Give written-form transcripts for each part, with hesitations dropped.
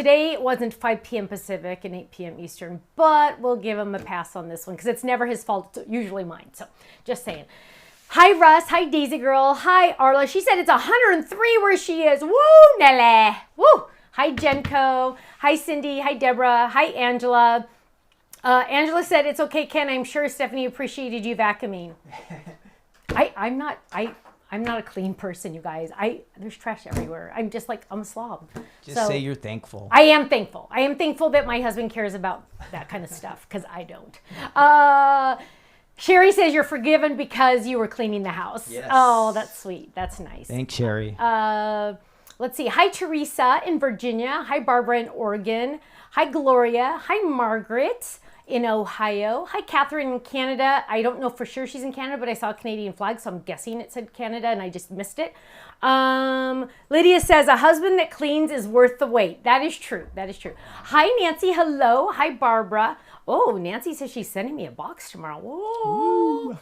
today it wasn't 5 p.m. Pacific and 8 p.m. Eastern, but we'll give him a pass on this one because it's never his fault. It's usually mine. So just saying. Hi, Russ. Hi, Daisy Girl. Hi, Arla. She said it's 103 where she is. Woo, Nelly. Woo. Hi, Jenko. Hi, Cindy. Hi, Deborah. Hi, Angela. Angela said, it's okay, Ken. I'm sure Stephanie appreciated you vacuuming. I'm not a clean person, you guys. There's trash everywhere. I'm just like, I'm a slob. Just say you're thankful. I am thankful. I am thankful that my husband cares about that kind of stuff because I don't. Sherry says you're forgiven because you were cleaning the house. Yes. Oh, that's sweet. That's nice. Thanks, Sherry. Let's see. Hi, Teresa in Virginia. Hi, Barbara in Oregon. Hi, Gloria. Hi, Margaret in Ohio. Hi, Catherine in Canada. I don't know for sure she's in Canada, but I saw a Canadian flag, so I'm guessing it said Canada, and I just missed it. Lydia says, a husband that cleans is worth the wait. That is true. That is true. Hi, Nancy. Hello. Hi, Barbara. Oh, Nancy says she's sending me a box tomorrow. Whoa.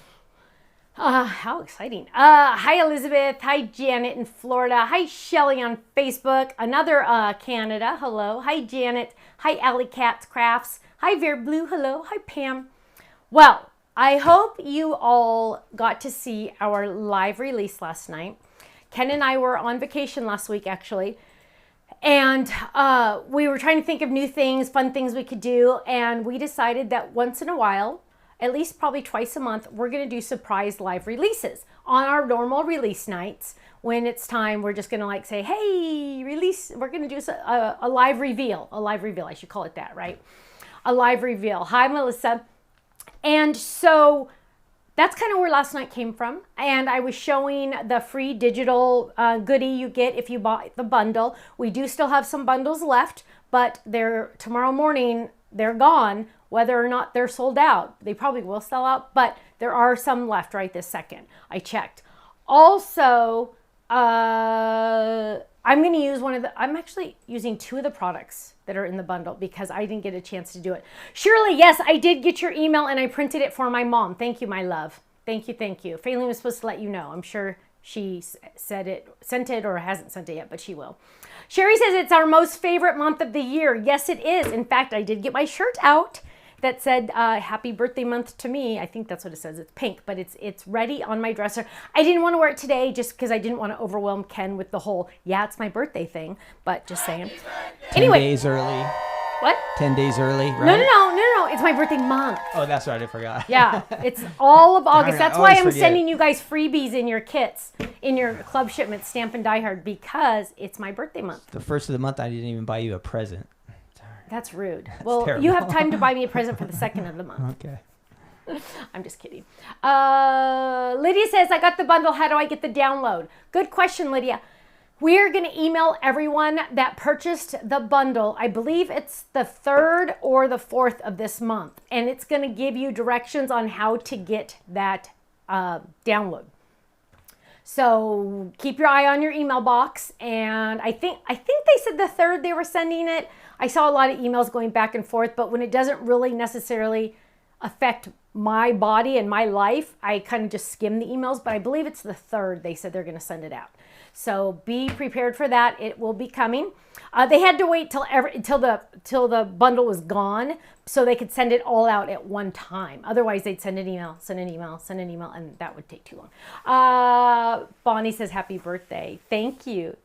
How exciting. Hi, Elizabeth. Hi, Janet in Florida. Hi, Shelly on Facebook. Another Canada. Hello. Hi, Janet. Hi, Alley Cats Crafts. Hi, Vera Blue. Hello. Hi, Pam. Well, I hope you all got to see our live release last night. Ken and I were on vacation last week, actually. And we were trying to think of new things, fun things we could do. And we decided that once in a while, at least probably twice a month, we're going to do surprise live releases on our normal release nights. When it's time, we're just going to like say, hey, release. We're going to do a live reveal. A live reveal. I should call it that, right? A live reveal. Hi, Melissa. And so that's kind of where last night came from. And I was showing the free digital goodie you get if you bought the bundle. We do still have some bundles left, but tomorrow morning, they're gone. Whether or not they're sold out. They probably will sell out, but there are some left right this second. I checked. Also, I'm going to use I'm actually using 2 of the products that are in the bundle because I didn't get a chance to do it. Shirley, yes, I did get your email and I printed it for my mom. Thank you, my love. Thank you, thank you. Faylene was supposed to let you know. I'm sure she sent it or hasn't sent it yet, but she will. Sherry says it's our most favorite month of the year. Yes, it is. In fact, I did get my shirt out that said happy birthday month to me. I think that's what it says. It's pink, but it's ready on my dresser. I didn't want to wear it today just because I didn't want to overwhelm Ken with the whole, yeah, it's my birthday thing, but just saying. 10 days early. What? 10 days early, right? No. It's my birthday month. Oh, that's right. I forgot. Yeah, it's all of August. That's why I'm forget. sending you guys freebies in your kits, in your club shipment, Stamp and Die Hard, because it's my birthday month. The first of the month, I didn't even buy you a present. That's rude. Well, terrible. You have time to buy me a present for the second of the month. Okay. I'm just kidding. Lydia says, I got the bundle. How do I get the download? Good question, Lydia. We're going to email everyone that purchased the bundle. I believe it's the 3rd or the 4th of this month. And it's going to give you directions on how to get that download. So keep your eye on your email box. And I think they said the 3rd they were sending it. I saw a lot of emails going back and forth, but when it doesn't really necessarily affect my body and my life, I kind of just skim the emails, but I believe it's the 3rd they said they're going to send it out. So be prepared for that. It will be coming. They had to wait till the bundle was gone so they could send it all out at one time. Otherwise, they'd send an email, and that would take too long. Bonnie says, happy birthday. Thank you.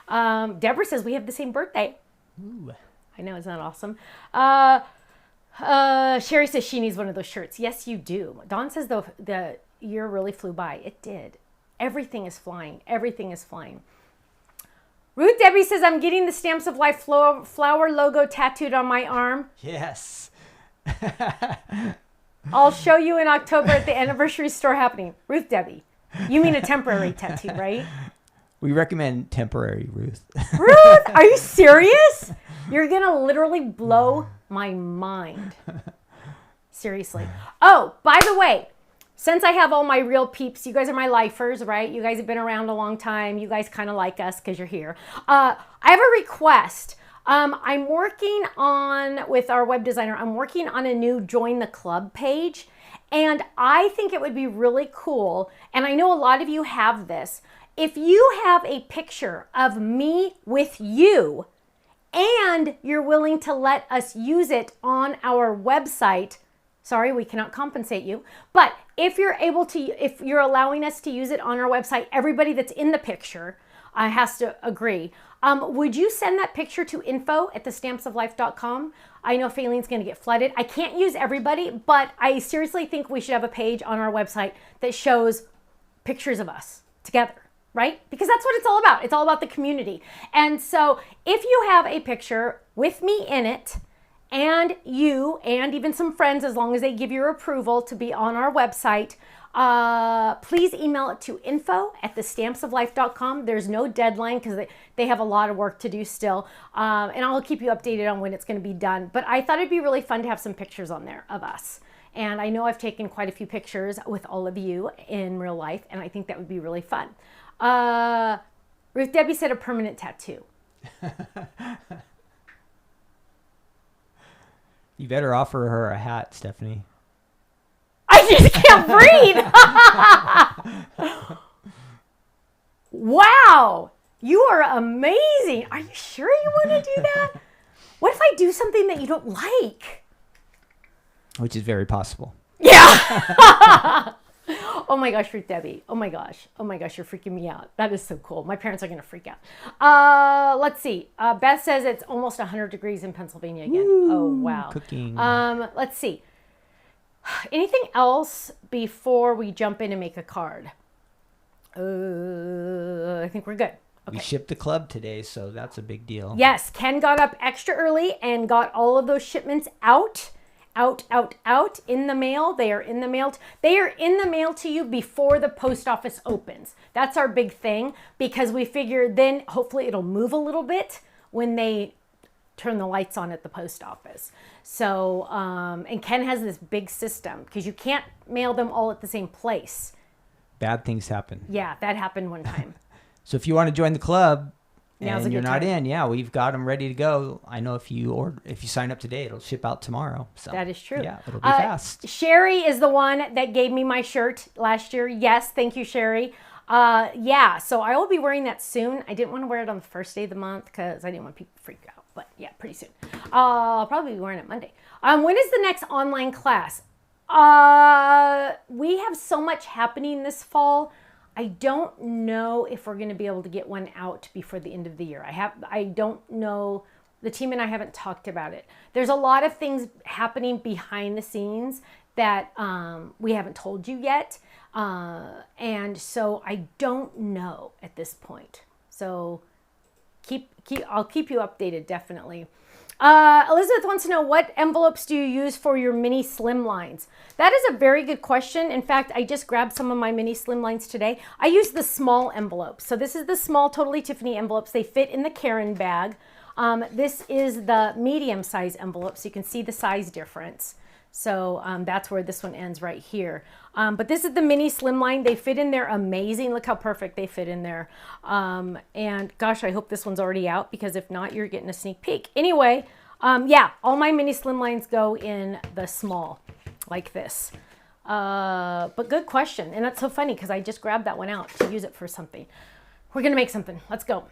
Deborah says, we have the same birthday. Ooh. I know, isn't that awesome? Sherry says she needs one of those shirts. Yes, you do. Dawn says the year really flew by. It did. Everything is flying. Ruth Debbie says, I'm getting the Stamps of Life flower logo tattooed on my arm. Yes. I'll show you in October at the anniversary store happening. Ruth Debbie, you mean a temporary tattoo, right? We recommend temporary, Ruth. Ruth, are you serious? You're going to literally blow my mind. Seriously. Oh, by the way, since I have all my real peeps, you guys are my lifers, right? You guys have been around a long time. You guys kind of like us because you're here. I have a request. I'm working on, with our web designer, I'm working on a new Join the Club page. And I think it would be really cool, and I know a lot of you have this, if you have a picture of me with you and you're willing to let us use it on our website, sorry, we cannot compensate you, but if you're allowing us to use it on our website, everybody that's in the picture has to agree. Would you send that picture to info@thestampsoflife.com? I know Fayleen's going to get flooded. I can't use everybody, but I seriously think we should have a page on our website that shows pictures of us together, right? Because that's what it's all about. It's all about the community. And so if you have a picture with me in it, and you, and even some friends, as long as they give your approval to be on our website, please email it to info@thestampsoflife.com. There's no deadline because they have a lot of work to do still. And I'll keep you updated on when it's going to be done. But I thought it'd be really fun to have some pictures on there of us. And I know I've taken quite a few pictures with all of you in real life, and I think that would be really fun. Ruth Debbie said a permanent tattoo. You better offer her a hat, Stephanie. I just can't breathe. Wow. You are amazing. Are you sure you want to do that? What if I do something that you don't like? Which is very possible. Yeah. Oh my gosh, Ruth Debbie. Oh my gosh. Oh my gosh, you're freaking me out. That is so cool. My parents are going to freak out. Let's see. Beth says it's almost 100 degrees in Pennsylvania again. Woo, oh, wow. Cooking. Let's see. Anything else before we jump in and make a card? I think we're good. Okay. We shipped the club today, so that's a big deal. Yes, Ken got up extra early and got all of those shipments out in the mail. They are in the mail. They are in the mail to you before the post office opens. That's our big thing, because we figure then hopefully it'll move a little bit when they turn the lights on at the post office. So, and Ken has this big system because you can't mail them all at the same place. Bad things happen. Yeah, that happened one time. So if you want to join the club, Now's a and you're good not time. in, yeah, we've got them ready to go. I know if you sign up today, it'll ship out tomorrow. So That is true. Yeah, it'll be fast. Sherry is the one that gave me my shirt last year. Yes, thank you, Sherry. Yeah, so I will be wearing that soon. I didn't want to wear it on the first day of the month because I didn't want people to freak out. But yeah, pretty soon. I'll probably be wearing it Monday. When is the next online class? We have so much happening this fall. I don't know if we're going to be able to get one out before the end of the year. I don't know. The team and I haven't talked about it. There's a lot of things happening behind the scenes that we haven't told you yet. And so I don't know at this point. So I'll keep you updated, definitely. Elizabeth wants to know, what envelopes do you use for your mini slim lines? That is a very good question. In fact, I just grabbed some of my mini slim lines today. I use the small envelopes. So this is the small Totally Tiffany envelopes. They fit in the Karen bag. This is the medium size envelope, so you can see the size difference. So that's where this one ends right here. But this is the mini slimline. They fit in there amazing. Look how perfect they fit in there. And gosh, I hope this one's already out, because if not, you're getting a sneak peek. Anyway, yeah, all my mini slimlines go in the small like this. But good question. And that's so funny because I just grabbed that one out to use it for something. We're going to make something. Let's go.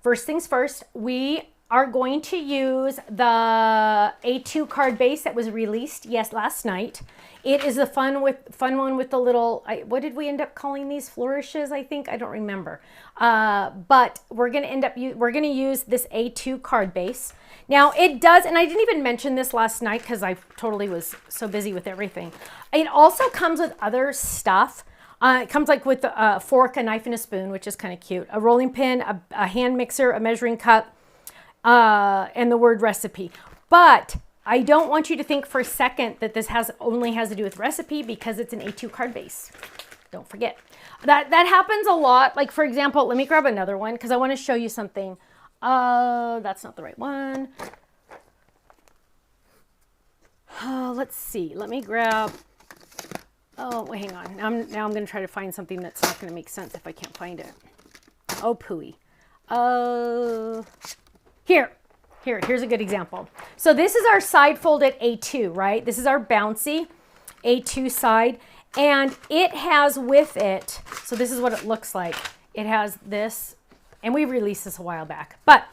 First things first, we are going to use the A2 card base that was released, last night. It is the fun one with the little, what did we end up calling these? Flourishes, I think. I don't remember. But we're going to use this A2 card base. Now it does, and I didn't even mention this last night because I totally was so busy with everything. It also comes with other stuff. It comes like with a fork, a knife, and a spoon, which is kind of cute. A rolling pin, a hand mixer, a measuring cup, and the word recipe. But I don't want you to think for a second that this only has to do with recipe, because it's an A2 card base. Don't forget. That happens a lot. Like, for example, let me grab another one because I want to show you something. That's not the right one. Let's see. Let me grab... Oh, wait, hang on. Now I'm going to try to find something that's not going to make sense if I can't find it. Oh, pooey. Here's a good example. So this is our side folded A2, right? This is our bouncy A2 side, and it has with it, so this is what it looks like. It has this, and we released this a while back, but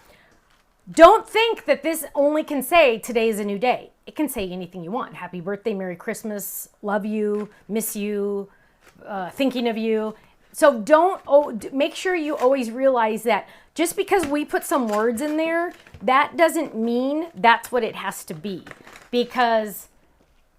Don't think that this only can say today is a new day. It can say anything you want. Happy birthday, Merry Christmas, love you, miss you, thinking of you. So make sure you always realize that just because we put some words in there, that doesn't mean that's what it has to be, because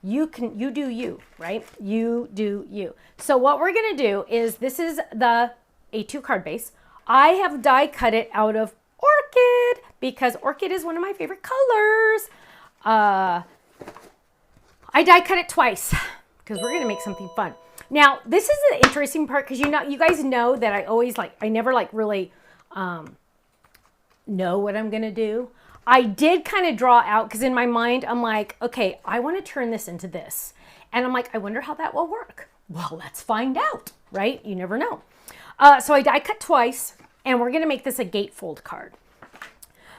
you do you, right? You do you. So what we're going to do is, this is the A2 card base. I have die cut it out of orchid because orchid is one of my favorite colors. I die cut it twice because we're going to make something fun. Now, this is the interesting part, because you guys know that I never really know what I'm going to do. I did kind of draw out, because in my mind, I'm like, okay, I want to turn this into this. And I'm like, I wonder how that will work. Well, let's find out, right? You never know. So I die cut twice, and we're going to make this a gatefold card.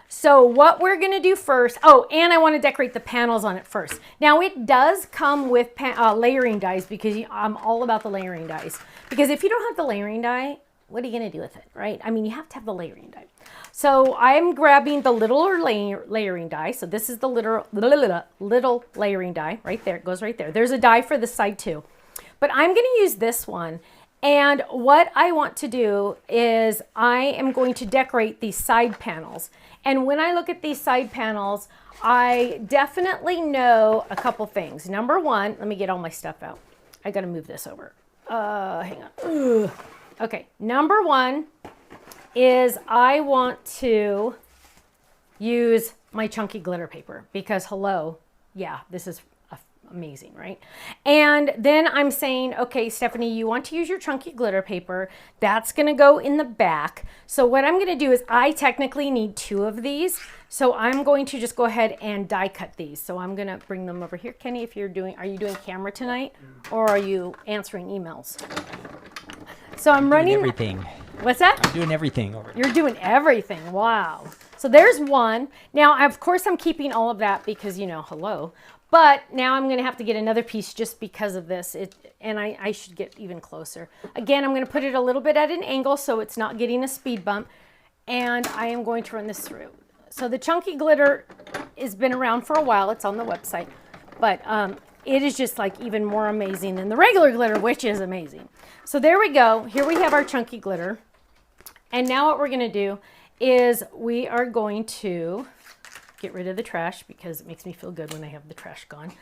So what we're going to do first, and I want to decorate the panels on it first. Now, it does come with layering dies, because I'm all about the layering dies. Because if you don't have the layering die, what are you going to do with it, right? I mean, you have to have the layering die. So I'm grabbing the little layering die. So this is the little layering die right there. It goes right there. There's a die for the side too. But I'm going to use this one. And what I want to do is I am going to decorate these side panels. And when I look at these side panels, I definitely know a couple things. Number one, let me get all my stuff out. I got to move this over. Hang on. Ugh. Okay, number one is I want to use my chunky glitter paper, because hello, yeah, this is amazing, right? And then I'm saying, okay, Stephanie, you want to use your chunky glitter paper. That's going to go in the back. So what I'm going to do is, I technically need 2 of these. So I'm going to just go ahead and die cut these. So I'm going to bring them over here. Kenny, are you doing camera tonight, or are you answering emails? So I'm running everything. What's that? I'm doing everything over here. You're doing everything. Wow. So there's one. Now, of course, I'm keeping all of that because, hello. But now I'm going to have to get another piece just because of this. And I should get even closer. Again, I'm going to put it a little bit at an angle so it's not getting a speed bump. And I am going to run this through. So the chunky glitter has been around for a while. It's on the website. But it is just like even more amazing than the regular glitter, which is amazing. So there we go. Here we have our chunky glitter. And now what we're going to do is we are going to get rid of the trash, because it makes me feel good when I have the trash gone.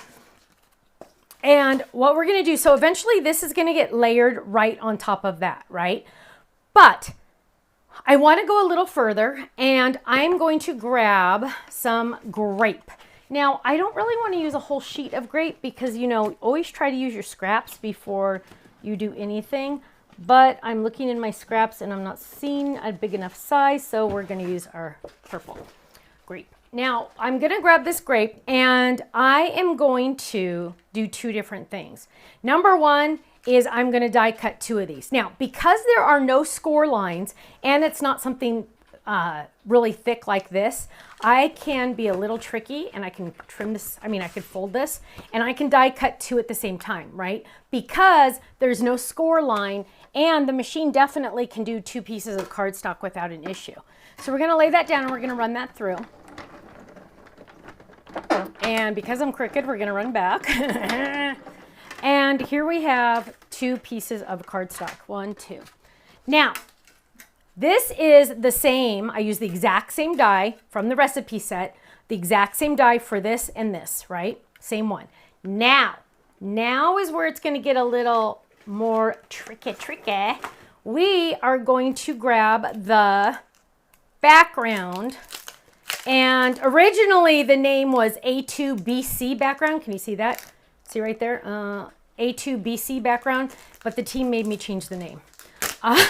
And what we're going to do, so eventually this is going to get layered right on top of that, right? But I want to go a little further, and I'm going to grab some grape. Now, I don't really want to use a whole sheet of grape because, always try to use your scraps before you do anything. But I'm looking in my scraps and I'm not seeing a big enough size, so we're going to use our purple grape. Now, I'm going to grab this grape, and I am going to do 2 different things. Number one is I'm going to die cut 2 of these. Now, because there are no score lines and it's not something really thick like this, I can be a little tricky, and I can trim this. I could fold this, and I can die cut 2 at the same time, right? Because there's no score line, and the machine definitely can do 2 pieces of cardstock without an issue. So we're going to lay that down, and we're going to run that through. And because I'm crooked, we're going to run back. And here we have 2 pieces of cardstock. 1, 2. Now, this is the same. I use the exact same die from the recipe set, the exact same die for this and this, right? Same one. Now is where it's going to get a little more tricky. We are going to grab the background. And originally the name was A2BC background. Can you see that? See right there? A2BC background. But the team made me change the name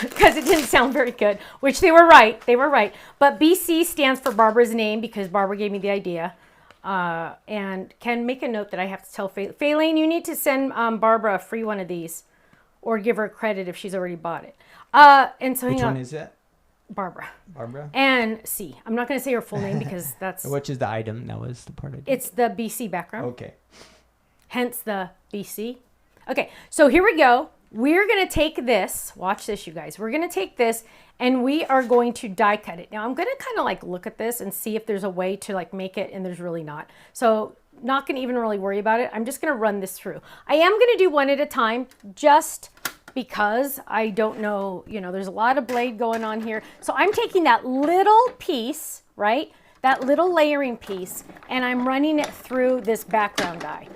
because it didn't sound very good, which they were right. But BC stands for Barbara's name because Barbara gave me the idea. And can make a note that I have to tell Faylene, you need to send Barbara a free one of these, or give her credit if she's already bought it. And so which one is that? Barbara. Barbara? And C. I'm not going to say her full name because that's... Which is the item? That was the part I did. It's the BC background. Okay. Hence the BC. Okay, so here we go. we're going to take this, watch this, you guys. We're going to take this and we are going to die cut it. Now I'm going to kind of like look at this and see if there's a way to like make it, and there's really not. So not going to even really worry about it. I'm just going to run this through. I am going to do one at a time just because I don't know, you know, there's a lot of blade going on here. So I'm taking that little piece, right? That little layering piece, and I'm running it through this background die.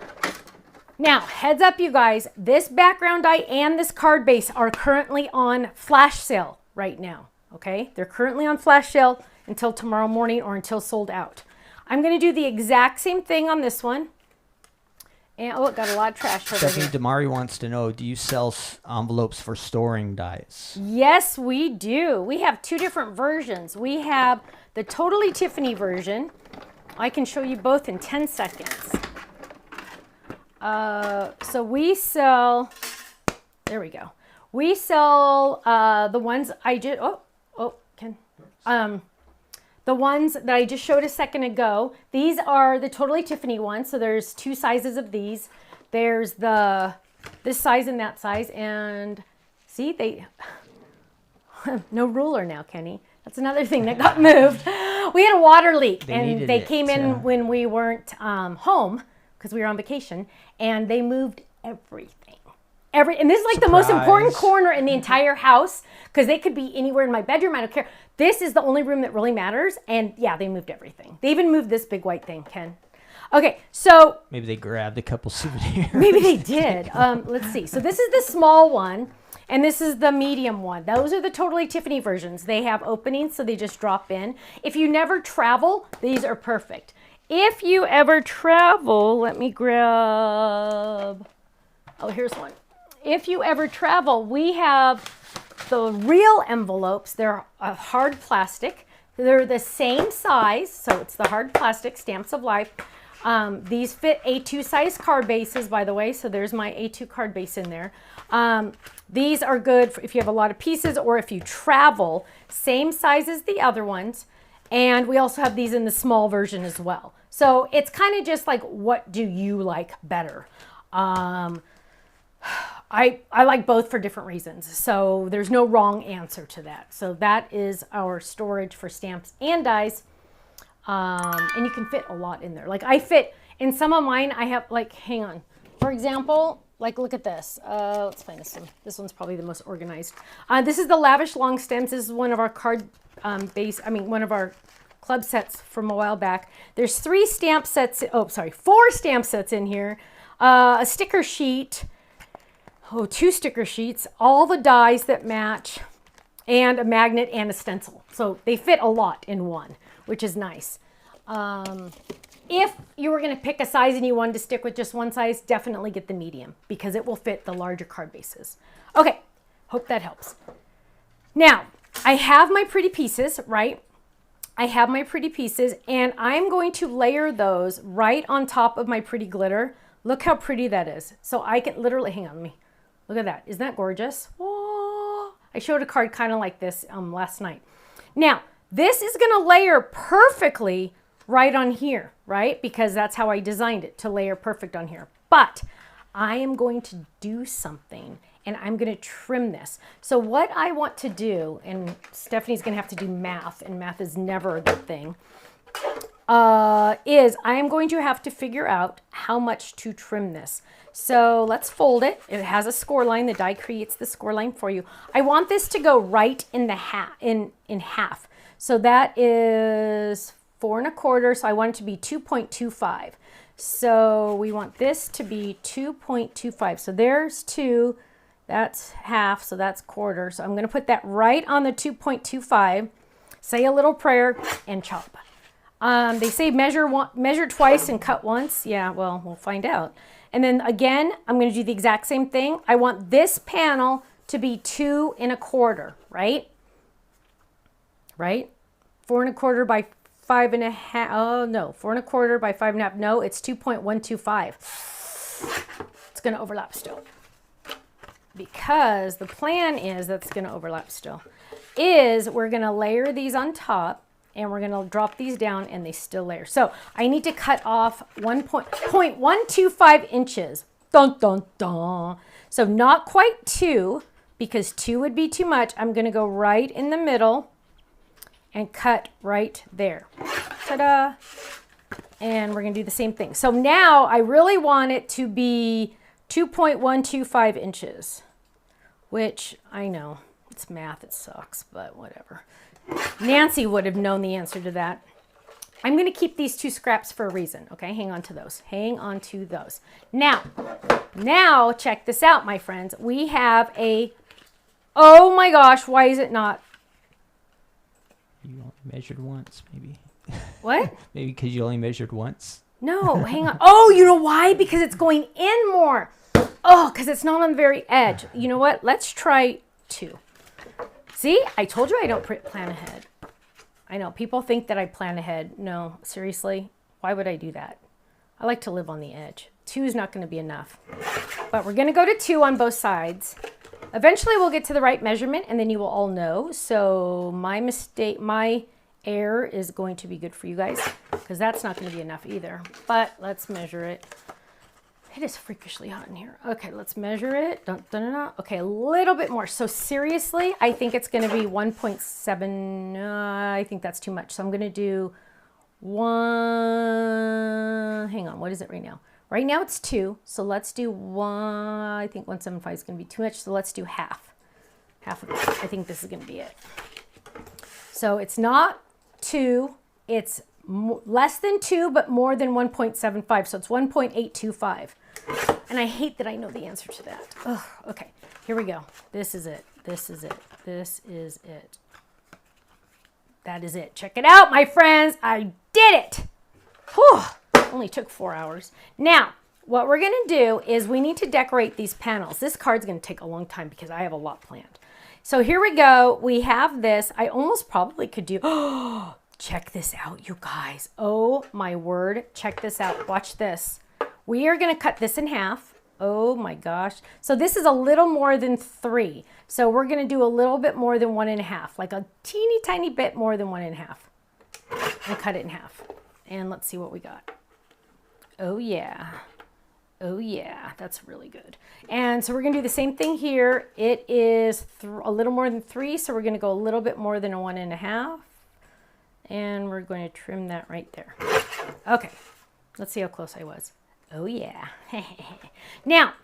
Now, heads up, you guys, this background die and this card base are currently on flash sale right now, okay? They're currently on flash sale until tomorrow morning or until sold out. I'm going to do the exact same thing on this one. And, oh, it got a lot of trash over Stephanie here. Damari wants to know, do you sell envelopes for storing dies? Yes, we do. We have two different versions. We have the Totally Tiffany version. I can show you both in 10 seconds. So we sell, there we go. We sell the ones I just, the ones that I just showed a second ago. These are the Totally Tiffany ones. So there's two sizes of these. There's this size and that size. And see, they, no ruler now, Kenny. That's another thing that got moved. We had a water leak and they came in when we weren't home because we were on vacation, and they moved everything. And this is like the most important corner in the entire house because they could be anywhere in my bedroom. I don't care. This is the only room that really matters. And yeah, they moved everything. They even moved this big white thing, Ken. Okay, so. Maybe they grabbed a couple souvenirs. Maybe they did. Let's see. So this is the small one and this is the medium one. Those are the Totally Tiffany versions. They have openings, so they just drop in. If you never travel, these are perfect. If you ever travel, let me grab, oh, here's one. If you ever travel, we have the real envelopes. They're hard plastic. They're the same size, so it's the hard plastic Stamps of Life. These fit A2 size card bases, by the way, so there's my A2 card base in there. These are good for if you have a lot of pieces or if you travel, same size as the other ones. And we also have these in the small version as well. So it's kind of just like, what do you like better? I like both for different reasons. So there's no wrong answer to that. So that is our storage for stamps and dies. And you can fit a lot in there. Like I fit in some of mine, I have like, hang on. For example, like look at this. Let's find this one. This one's probably the most organized. This is the Lavish Long Stems. This is one of our one of our club sets from a while back. There's 4 stamp sets in here. A sticker sheet. 2 sticker sheets, all the dies that match, and a magnet and a stencil. So they fit a lot in one, which is nice. If you were going to pick a size and you wanted to stick with just one size, definitely get the medium because it will fit the larger card bases. Okay, hope that helps. Now, I have my pretty pieces, right? I have my pretty pieces, and I'm going to layer those right on top of my pretty glitter. Look how pretty that is. So I can literally, hang on, look at that. Isn't that gorgeous? Whoa. I showed a card kind of like this last night. Now, this is going to layer perfectly right on here, right? Because that's how I designed it, to layer perfect on here. But I am going to do something, and I'm going to trim this. So what I want to do, and Stephanie's going to have to do math, and math is never a good thing, is I am going to have to figure out how much to trim this. So let's fold it. It has a score line. The die creates the score line for you. I want this to go right in the half. So that is 4 1/4. So I want it to be 2.25. So we want this to be 2.25. So there's 2. That's half. So that's 1/4. So I'm going to put that right on the 2.25. Say a little prayer and chop. They say measure twice and cut once. Yeah, well, we'll find out. And then again, I'm going to do the exact same thing. I want this panel to be 2 1/4, right? Right? 4 1/4 by 5 1/2. Oh no, 4 1/4 by 5 1/2. No, it's 2.125. It's going to overlap still. Because the plan is that's going to overlap still. Is we're going to layer these on top. And we're going to drop these down and they still layer. So I need to cut off 1.125 inches. Dun, dun, dun. So not quite 2, because 2 would be too much. I'm going to go right in the middle and cut right there. Ta-da! And we're going to do the same thing. So now I really want it to be 2.125 inches, which I know it's math, it sucks, but whatever. Nancy would have known the answer to that. I'm going to keep these 2 scraps for a reason. Okay, hang on to those. Hang on to those. Now check this out, my friends. We have a, oh my gosh, why is it not? You only measured once, maybe. What? Maybe because you only measured once. No, hang on. Oh, you know why? Because it's going in more. Oh, because it's not on the very edge. You know what? Let's try 2. See, I told you I don't plan ahead. I know people think that I plan ahead. No, seriously, why would I do that? I like to live on the edge. 2 is not going to be enough, but we're going to go to 2 on both sides. Eventually we'll get to the right measurement and then you will all know. So my error is going to be good for you guys, because that's not going to be enough either, but let's measure it. It is freakishly hot in here. Okay, let's measure it. Dun, dun, dun, dun. Okay, a little bit more. So seriously, I think it's going to be 1.7. I think that's too much. So I'm going to do 1. Hang on, what is it right now? Right now it's 2. So let's do 1. I think 175 is going to be too much. So let's do half. Half of it. I think this is going to be it. So it's not 2. It's less than 2, but more than 1.75. So it's 1.825. And I hate that I know the answer to that. Ugh, okay, here we go. This is it. This is it. This is it. That is it. Check it out, my friends. I did it. Whew. Only took 4 hours. Now, what we're going to do is we need to decorate these panels. This card's going to take a long time because I have a lot planned. So here we go. We have this. I almost probably could do... Oh, check this out, you guys. Oh, my word. Check this out. Watch this. We are going to cut this in half. Oh, my gosh. So this is a little more than 3. So we're going to do a little bit more than 1.5, like a teeny tiny bit more than 1.5. And cut it in half. And let's see what we got. Oh, yeah. Oh, yeah. That's really good. And so we're going to do the same thing here. It is a little more than 3, so we're going to go a little bit more than a 1.5. And we're going to trim that right there. Okay. Let's see how close I was. Oh, yeah. Now,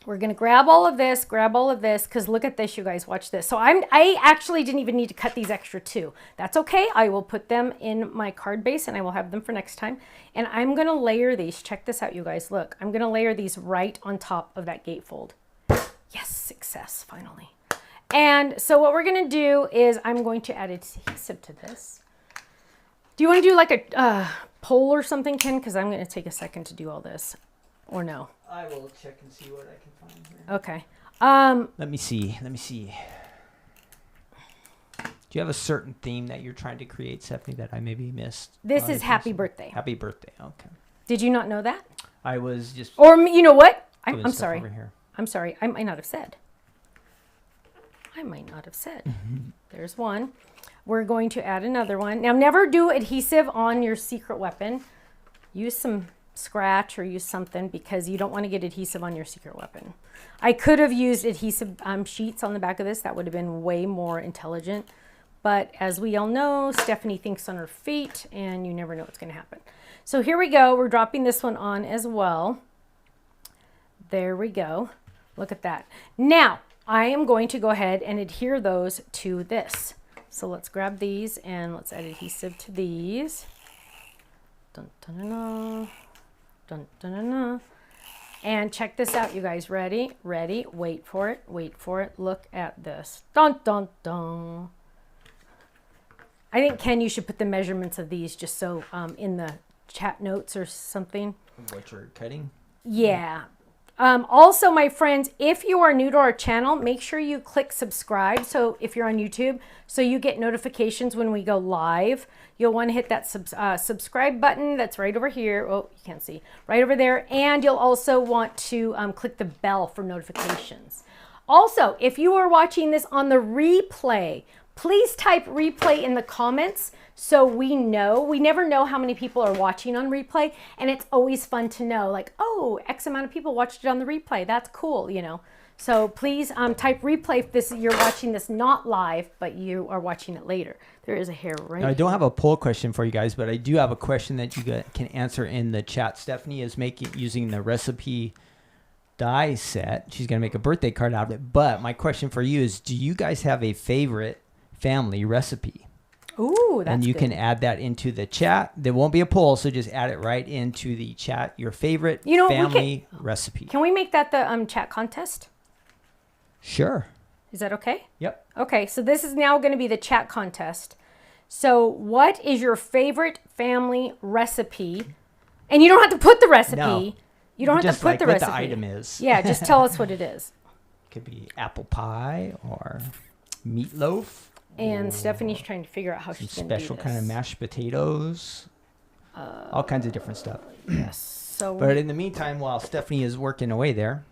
we're going to grab all of this, because look at this, you guys. Watch this. So I actually didn't even need to cut these extra 2. That's okay. I will put them in my card base, and I will have them for next time. And I'm going to layer these. Check this out, you guys. Look, I'm going to layer these right on top of that gatefold. Yes, success, finally. And so what we're going to do is I'm going to add adhesive to this. Do you want to do like a poll or something, Ken? Because I'm going to take a second to do all this. Or no? I will check and see what I can find here. Okay. Let me see. Do you have a certain theme that you're trying to create, Stephanie, that I maybe missed? This is happy birthday. Happy birthday. Okay. Did you not know that? I was just... Or, you know what? I'm sorry. Over here. I'm sorry. I might not have said. There's one. We're going to add another one. Now, never do adhesive on your secret weapon. Use some scratch or use something, because you don't want to get adhesive on your secret weapon. I could have used adhesive sheets on the back of this. That would have been way more intelligent. But as we all know, Stephanie thinks on her feet, and you never know what's going to happen. So here we go. We're dropping this one on as well. There we go. Look at that. Now, I am going to go ahead and adhere those to this. So let's grab these and let's add adhesive to these. Dun, dun, dun, dun. Dun, dun, dun, dun. And check this out, you guys. Ready? Ready? Wait for it. Wait for it. Look at this. Dun, dun, dun. I think, Ken, you should put the measurements of these just so in the chat notes or something. What you're cutting? Yeah. Also, my friends, if you are new to our channel, make sure you click subscribe. So if you're on YouTube, so you get notifications when we go live. You'll want to hit that subscribe button that's right over here. Oh, you can't see. Right over there. And you'll also want to click the bell for notifications. Also, if you are watching this on the replay, Please type replay in the comments so we know. We never know how many people are watching on replay, and it's always fun to know, like, oh, X amount of people watched it on the replay. That's cool, you know. So please type replay if you're watching this not live, but you are watching it later. There is a hair right now, I don't have a poll question for you guys, but I do have a question that you can answer in the chat. Stephanie is using the recipe die set. She's going to make a birthday card out of it. But my question for you is, do you guys have a favorite family recipe? Ooh, that's And you good. can add that into the chat. There won't be a poll, so just add it right into the chat. Your favorite family recipe. Can we make that the chat contest? Sure. Is that okay? Yep. Okay, so this is now going to be the chat contest. So what is your favorite family recipe? And you don't have to put the recipe. No. You don't have Just to put like the what recipe. the item is. Yeah, just tell us what it is. Could be apple pie or meatloaf. And Stephanie's trying to figure out how she's going to do this. Special kind of mashed potatoes. All kinds of different stuff. Yes. So, But in the meantime, while Stephanie is working away there,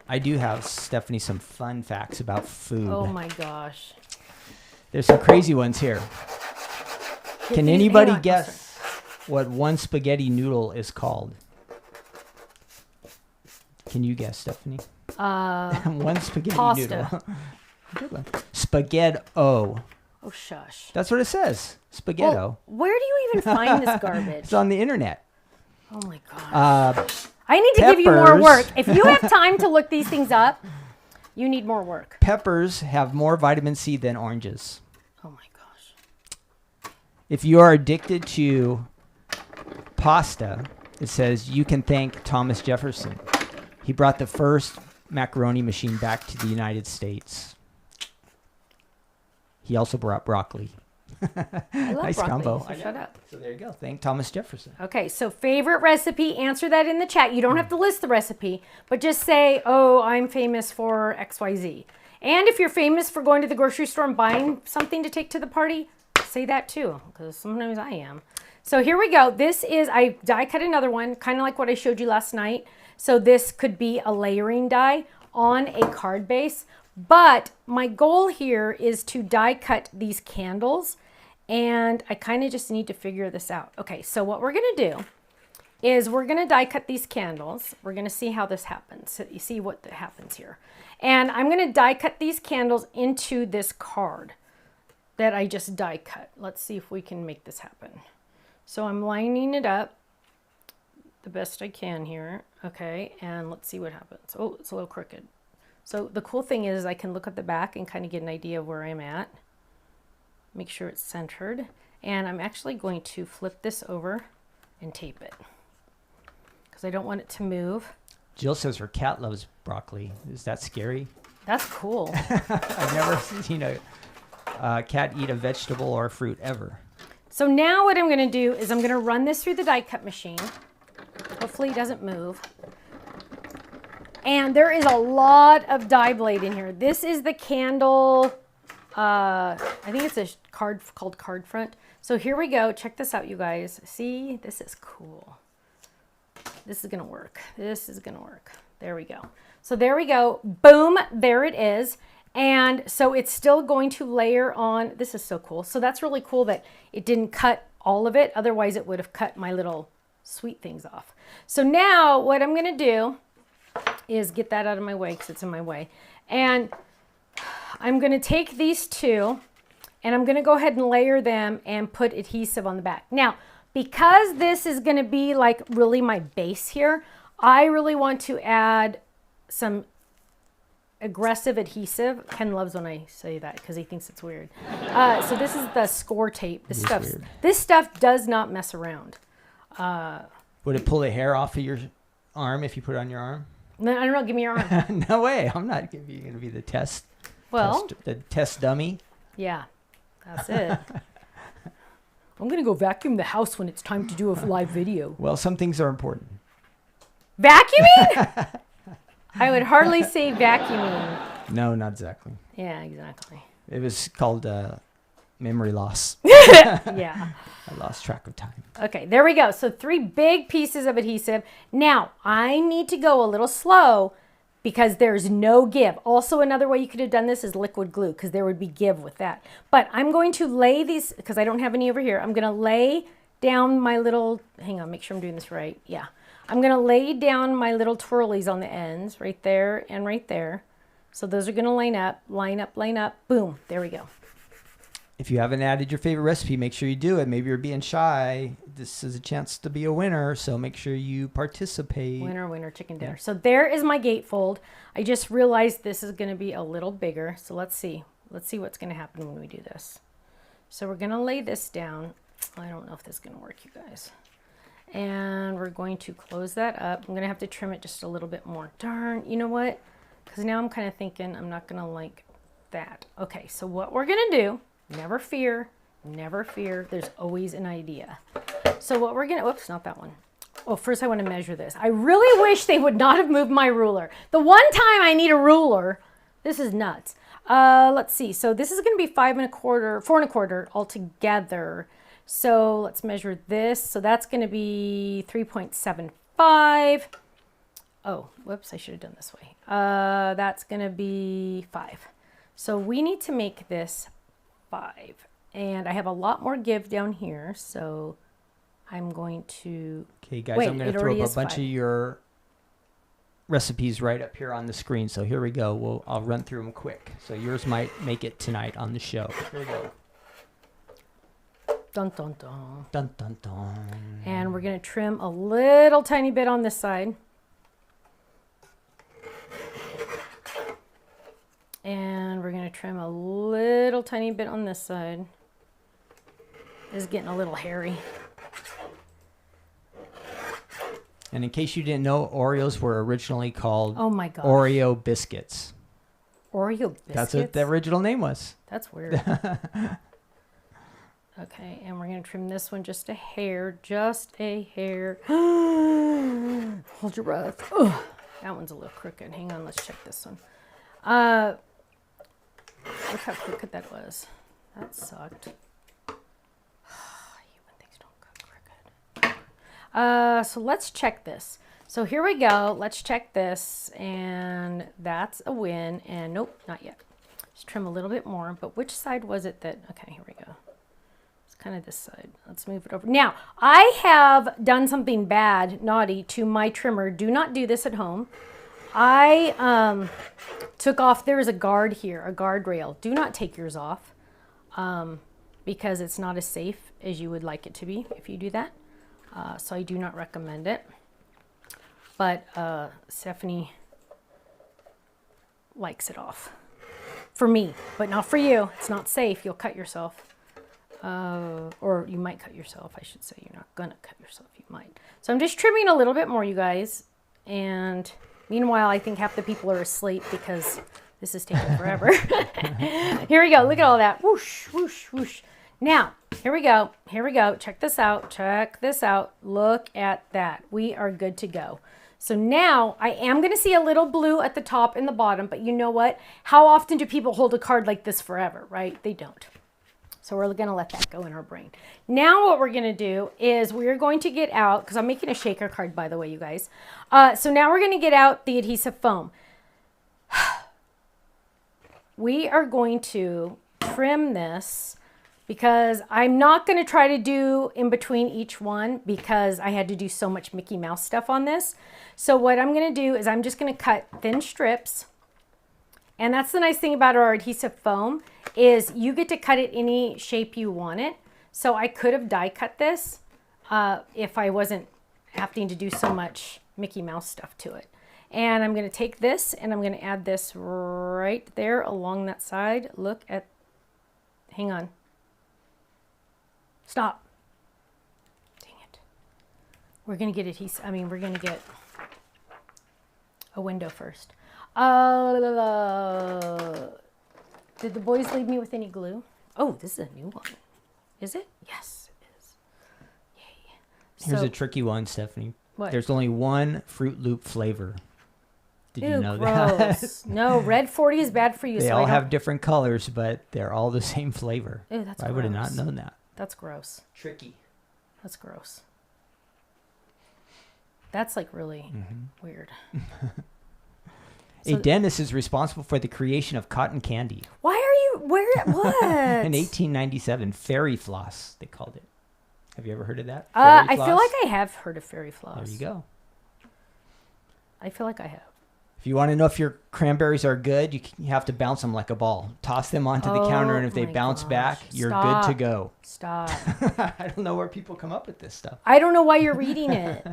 I do have, Stephanie, some fun facts about food. oh my gosh. There's some crazy ones here. Can anybody guess what one spaghetti noodle is called? Can you guess, Stephanie? One spaghetti pasta. noodle. Good one. Spaghetti-o. Oh, shush. That's what it says. Spaghetti-o. Well, where do you even find this garbage? It's on the internet. Oh my gosh. I need to peppers. give you more work. If you have time to look these things up, you need more work. Peppers have more vitamin C than oranges. Oh my gosh. If you are addicted to pasta, it says you can thank Thomas Jefferson. He brought the first macaroni machine back to the United States. He also brought broccoli. I love Nice broccoli, combo. so shut up. So there you go. Thank Thomas Jefferson. Okay, so favorite recipe, answer that in the chat. You don't have to list the recipe, but just say, oh, I'm famous for XYZ. And if you're famous for going to the grocery store and buying something to take to the party, say that too, because sometimes I am. So here we go. This is, I die cut another one, kind of like what I showed you last night. So this could be a layering die on a card base. But my goal here is to die cut these candles. And I kind of just need to figure this out. Okay, so what we're going to do is we're going to die cut these candles. We're going to see how this happens. So you see what happens here. And I'm going to die cut these candles into this card that I just die cut. Let's see if we can make this happen. So I'm lining it up the best I can here. Okay, and let's see what happens. Oh, it's a little crooked. So the cool thing is I can look at the back and kind of get an idea of where I'm at. Make sure it's centered. And I'm actually going to flip this over and tape it because I don't want it to move. Jill says her cat loves broccoli. Is that scary? That's cool. I've never seen a cat eat a vegetable or fruit ever. So now what I'm going to do is I'm going to run this through the die cut machine. Hopefully it doesn't move. And there is a lot of die blade in here. This is the candle. I think it's a card called Card Front. So here we go. Check this out, you guys. See, this is cool. This is going to work. This is going to work. There we go. So there we go. Boom. There it is. And so it's still going to layer on. This is so cool. So that's really cool that it didn't cut all of it. Otherwise, it would have cut my little sweet things off. So now what I'm going to do is get that out of my way because it's in my way. And I'm going to take these two and I'm going to go ahead and layer them and put adhesive on the back. Now, because this is going to be like really my base here, I really want to add some aggressive adhesive. Ken loves when I say that because he thinks it's weird. So this is the score tape. This stuff does not mess around. Would it pull the hair off of your arm if you put it on your arm? No, I don't know. Give me your arm. No way. I'm not going to be the test. Well, the test dummy. Yeah, that's it. I'm going to go vacuum the house when it's time to do a live video. Well, some things are important. Vacuuming? I would hardly say vacuuming. No, not exactly. Yeah, exactly. It was called memory loss. Yeah. I lost track of time. Okay, there we go. So 3 big pieces of adhesive. Now, I need to go a little slow because there's no give. Also, another way you could have done this is liquid glue, because there would be give with that. But I'm going to lay these, because I don't have any over here. I'm going to lay down my little, hang on, make sure I'm doing this right. Yeah. I'm going to lay down my little twirlies on the ends right there and right there. So those are going to line up, line up. Boom. There we go. If you haven't added your favorite recipe, make sure you do it. Maybe you're being shy. This is a chance to be a winner, so make sure you participate. Winner, chicken dinner. Yeah. So there is my gatefold. I just realized this is going to be a little bigger. So let's see. Let's see what's going to happen when we do this. So we're going to lay this down. I don't know if this is going to work, you guys. And we're going to close that up. I'm going to have to trim it just a little bit more. Darn, you know what? Because now I'm kind of thinking I'm not going to like that. Okay, so what we're going to do, never fear, there's always an idea. So what we're going to, whoops, not that one. Oh, first I want to measure this. I really wish they would not have moved my ruler. The one time I need a ruler, this is nuts. Let's see. So this is going to be 4 1/4 altogether. So let's measure this. So that's going to be 3.75. Oh, whoops, I should have done this way. That's going to be 5. So we need to make this 5. And I have a lot more give down here. So I'm going to... Okay, guys, I'm going to throw up a bunch of your recipes right up here on the screen. So here we go. I'll run through them quick. So yours might make it tonight on the show. Here we go. Dun, dun, dun. Dun, dun, dun. And we're going to trim a little tiny bit on this side. And we're going to trim a little tiny bit on this side. This is getting a little hairy. And in case you didn't know, Oreos were originally called Oreo biscuits. Oreo biscuits? That's what the original name was. That's weird. Okay, and we're going to trim this one just a hair. Just a hair. Hold your breath. Ugh. That one's a little crooked. Hang on, let's check this one. Look how crooked that was. That sucked. I hate when things don't go crooked. So let's check this. So here we go. Let's check this. And that's a win. And nope, not yet. Just trim a little bit more. But which side was it that... Okay, here we go. It's kind of this side. Let's move it over. Now, I have done something bad, naughty, to my trimmer. Do not do this at home. I took off... There is a guard here, a guardrail. Do not take yours off because it's not as safe as you would like it to be if you do that. So I do not recommend it. But Stephanie likes it off. For me, but not for you. It's not safe. You'll cut yourself. Or you might cut yourself, I should say. You're not going to cut yourself. You might. So I'm just trimming a little bit more, you guys. And meanwhile, I think half the people are asleep because this is taking forever. Here we go. Look at all that. Whoosh, whoosh, whoosh. Now, here we go. Here we go. Check this out. Check this out. Look at that. We are good to go. So now I am going to see a little blue at the top and the bottom, but you know what? How often do people hold a card like this forever, right? They don't. So we're going to let that go in our brain. Now what we're going to do is we're going to get out, because I'm making a shaker card, by the way, you guys. So now we're going to get out the adhesive foam. We are going to trim this because I'm not going to try to do in between each one because I had to do so much Mickey Mouse stuff on this. So what I'm going to do is I'm just going to cut thin strips. And that's the nice thing about our adhesive foam is you get to cut it any shape you want it. So I could have die cut this if I wasn't having to do so much Mickey Mouse stuff to it. And I'm going to take this and I'm going to add this right there along that side. Look at, hang on. Stop. Dang it. We're going to get adhesive, we're going to get a window first. Did the boys leave me with any glue? Oh, this is a new one. Is it? Yes, it is. Yay. Here's a tricky one, Stephanie. What? There's only one Fruit Loop flavor. Did you know gross. that? No, red 40 is bad for you. They all have different colors, but they're all the same flavor. Ew, that's gross. I would have not known that. That's gross. Tricky. That's gross. That's like really weird. A dentist is responsible for the creation of cotton candy. Why are you, what? In 1897, fairy floss, they called it. Have you ever heard of that? I feel like I have heard of fairy floss. There you go. I feel like I have. If you want to know if your cranberries are good, you have to bounce them like a ball. Toss them onto the counter, and if they bounce back, you're good to go. Stop. I don't know where people come up with this stuff. I don't know why you're reading it.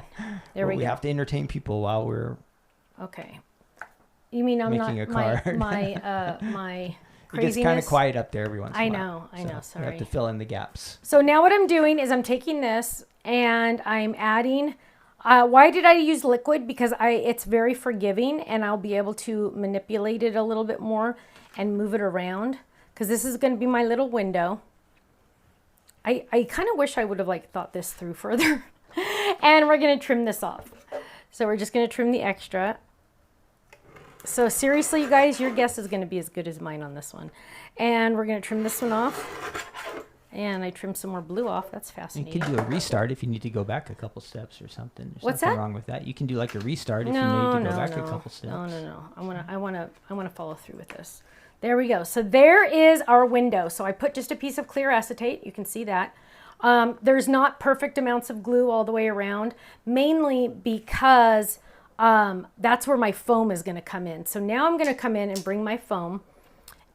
There we go. We have to entertain people while we're okay. You mean I'm making a card. my it gets kind of quiet up there every once in a while. I know. Sorry. You have to fill in the gaps. So now what I'm doing is I'm taking this and I'm adding. Why did I use liquid? Because it's very forgiving, and I'll be able to manipulate it a little bit more and move it around. Because this is going to be my little window. I kind of wish I would have thought this through further. And we're going to trim this off. So we're just going to trim the extra. So seriously, you guys, your guess is going to be as good as mine on this one. And we're going to trim this one off. And I trimmed some more blue off. That's fascinating. You can do a restart if you need to go back a couple steps or something. There's What's nothing that? wrong with that. You can do like a restart if you need to go back a couple steps. No. I want to follow through with this. There we go. So there is our window. So I put just a piece of clear acetate. You can see that. There's not perfect amounts of glue all the way around, mainly because that's where my foam is going to come in. So now I'm going to come in and bring my foam.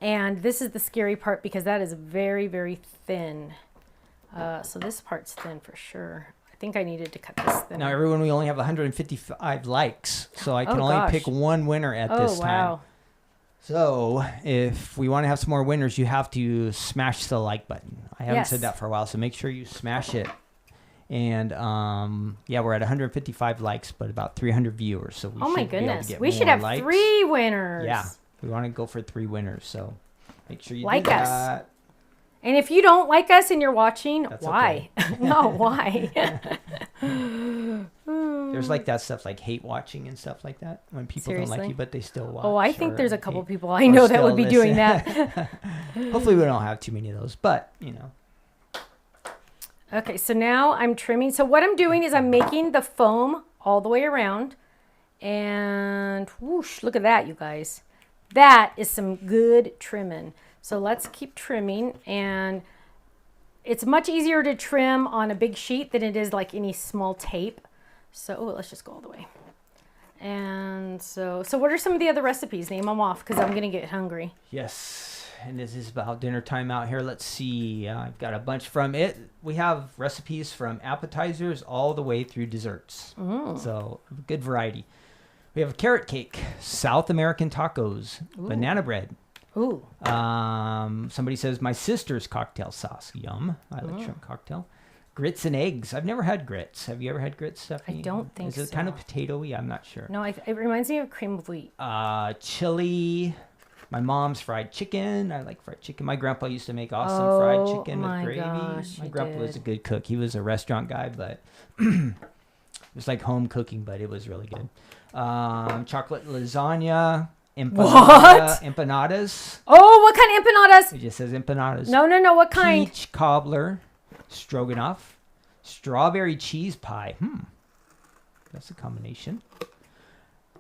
And this is the scary part because that is very, very thin. So this part's thin for sure. I think I needed to cut this thin. Now, everyone, we only have 155 likes, so I can only pick one winner at this time. Wow. So if we want to have some more winners, you have to smash the like button. I haven't said that for a while, so make sure you smash it. And yeah, we're at 155 likes, but about 300 viewers. So we should be able to get we should have likes. 3 winners. Yeah. We want to go for 3 winners, so make sure you like do that. Us. And if you don't like us and you're watching, that's why? Okay. No, why? There's like that stuff, like hate watching and stuff like that, when people don't like you, but they still watch. Oh, I think there's a couple people I know that would be doing that. Hopefully we don't have too many of those, but, you know. Okay, so now I'm trimming. So what I'm doing is I'm making the foam all the way around. And whoosh, look at that, you guys. That is some good trimming. So let's keep trimming, and it's much easier to trim on a big sheet than it is like any small tape. So let's just go all the way. And so what are some of the other recipes? Name them off because I'm going to get hungry. Yes, and this is about dinner time out here. Let's see. I've got a bunch from it. We have recipes from appetizers all the way through desserts. So a good variety. We have a carrot cake, South American tacos, banana bread. Ooh. Somebody says my sister's cocktail sauce. Yum. I like shrimp cocktail. Grits and eggs. I've never had grits. Have you ever had grits, Stephanie? I don't think so. Is it kind of potatoey? I'm not sure. No, it reminds me of cream of wheat. Chili. My mom's fried chicken. I like fried chicken. My grandpa used to make awesome fried chicken with gravy. Gosh, my grandpa was a good cook. He was a restaurant guy, but it was like home cooking, but it was really good. Chocolate lasagna. Empanadas. Oh, what kind of empanadas? It just says empanadas. No. What kind? Peach cobbler. Stroganoff. Strawberry cheese pie. That's a combination.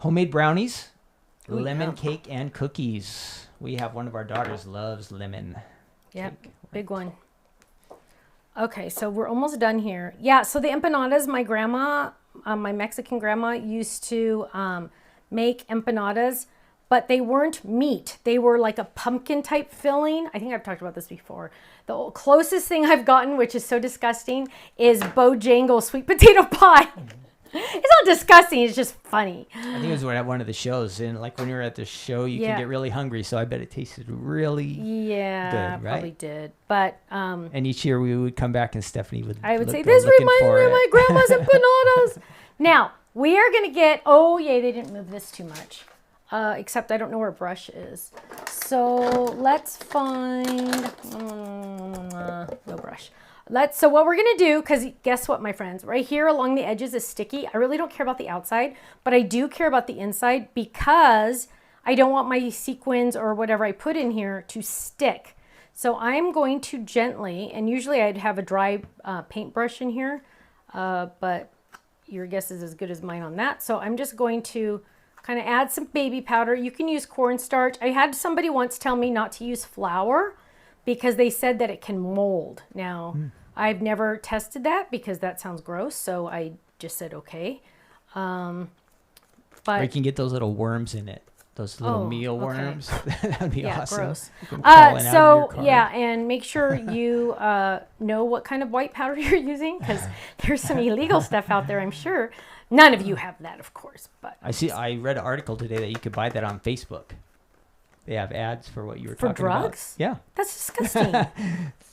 Homemade brownies. Ooh, lemon cake and cookies. We have one of our daughters loves lemon. Yep, big one. Okay, so we're almost done here. Yeah, so the empanadas, my grandma, my Mexican grandma used to make empanadas, but they weren't meat. They were like a pumpkin type filling. I think I've talked about this before. The closest thing I've gotten, which is so disgusting, is Bojangles sweet potato pie. It's not disgusting. It's just funny. I think it was at one of the shows, and like when we were at the show, you can get really hungry. So I bet it tasted really good, right? Probably did. But and each year we would come back, and Stephanie would. I would say this reminds me of my grandma's empanadas. Now we are gonna get. Oh yay! They didn't move this too much. Except I don't know where brush is. So let's find no brush. So what we're going to do, because guess what, my friends? Right here along the edges is sticky. I really don't care about the outside, but I do care about the inside because I don't want my sequins or whatever I put in here to stick. So I'm going to gently, and usually I'd have a dry paintbrush in here, but your guess is as good as mine on that. So I'm just going to kind of add some baby powder. You can use cornstarch. I had somebody once tell me not to use flour because they said that it can mold. Now, I've never tested that because that sounds gross, so I just said okay. Or you can get those little worms in it. Those little meal worms. That'd be awesome. Gross. You can crawl in out of your card. And make sure you know what kind of white powder you're using because there's some illegal stuff out there, I'm sure. None of you have that, of course. But I read an article today that you could buy that on Facebook. They have ads for what you were talking about. For drugs? Yeah. That's disgusting.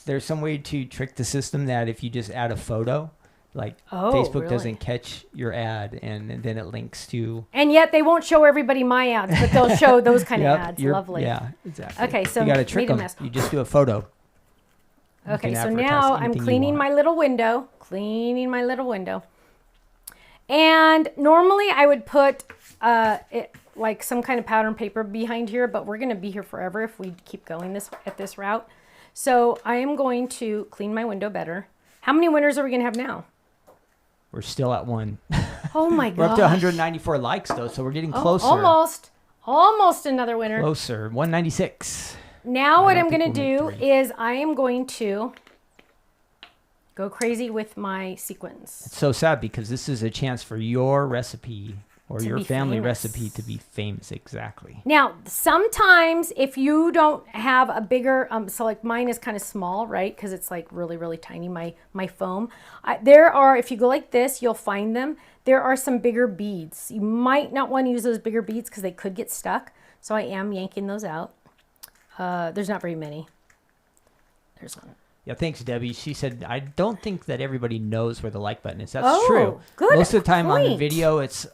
There's some way to trick the system that if you just add a photo, Facebook doesn't catch your ad, and then it links to... And yet they won't show everybody my ads, but they'll show those kind of ads. Lovely. Yeah, exactly. Okay, so you got to trick them. You just do a photo. Okay, so now I'm cleaning my little window. And normally I would put some kind of powder and paper behind here, but we're going to be here forever if we keep going at this route. So I am going to clean my window better. How many winners are we going to have now? We're still at 1. Oh my god. We're up to 194 likes though, so we're getting closer. Almost another winner. Closer. 196. Now what I'm going to do is I am going to go crazy with my sequins. It's so sad because this is a chance for your recipe or your family recipe to be famous. Exactly. Now, sometimes if you don't have a bigger, so like mine is kind of small, right? Because it's like really, really tiny, my foam. If you go like this, you'll find them. There are some bigger beads. You might not want to use those bigger beads because they could get stuck. So I am yanking those out. There's not very many. There's one. Yeah, thanks, Debbie. She said, I don't think that everybody knows where the like button is. That's true. Good Most of the time on the video, it's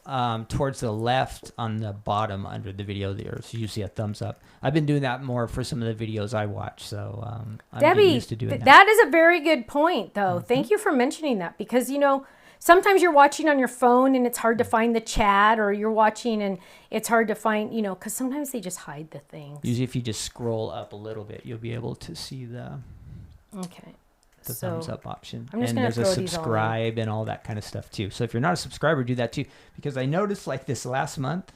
towards the left on the bottom under the video. There's usually a thumbs up. I've been doing that more for some of the videos I watch, so I'm getting used to doing that. That is a very good point, though. Mm-hmm. Thank you for mentioning that because, sometimes you're watching on your phone and it's hard to find the chat, or you're watching and it's hard to find, because sometimes they just hide the things. Usually if you just scroll up a little bit, you'll be able to see the thumbs up option. I'm just and there's a subscribe and all that kind of stuff too. So if you're not a subscriber, do that too. Because I noticed this last month,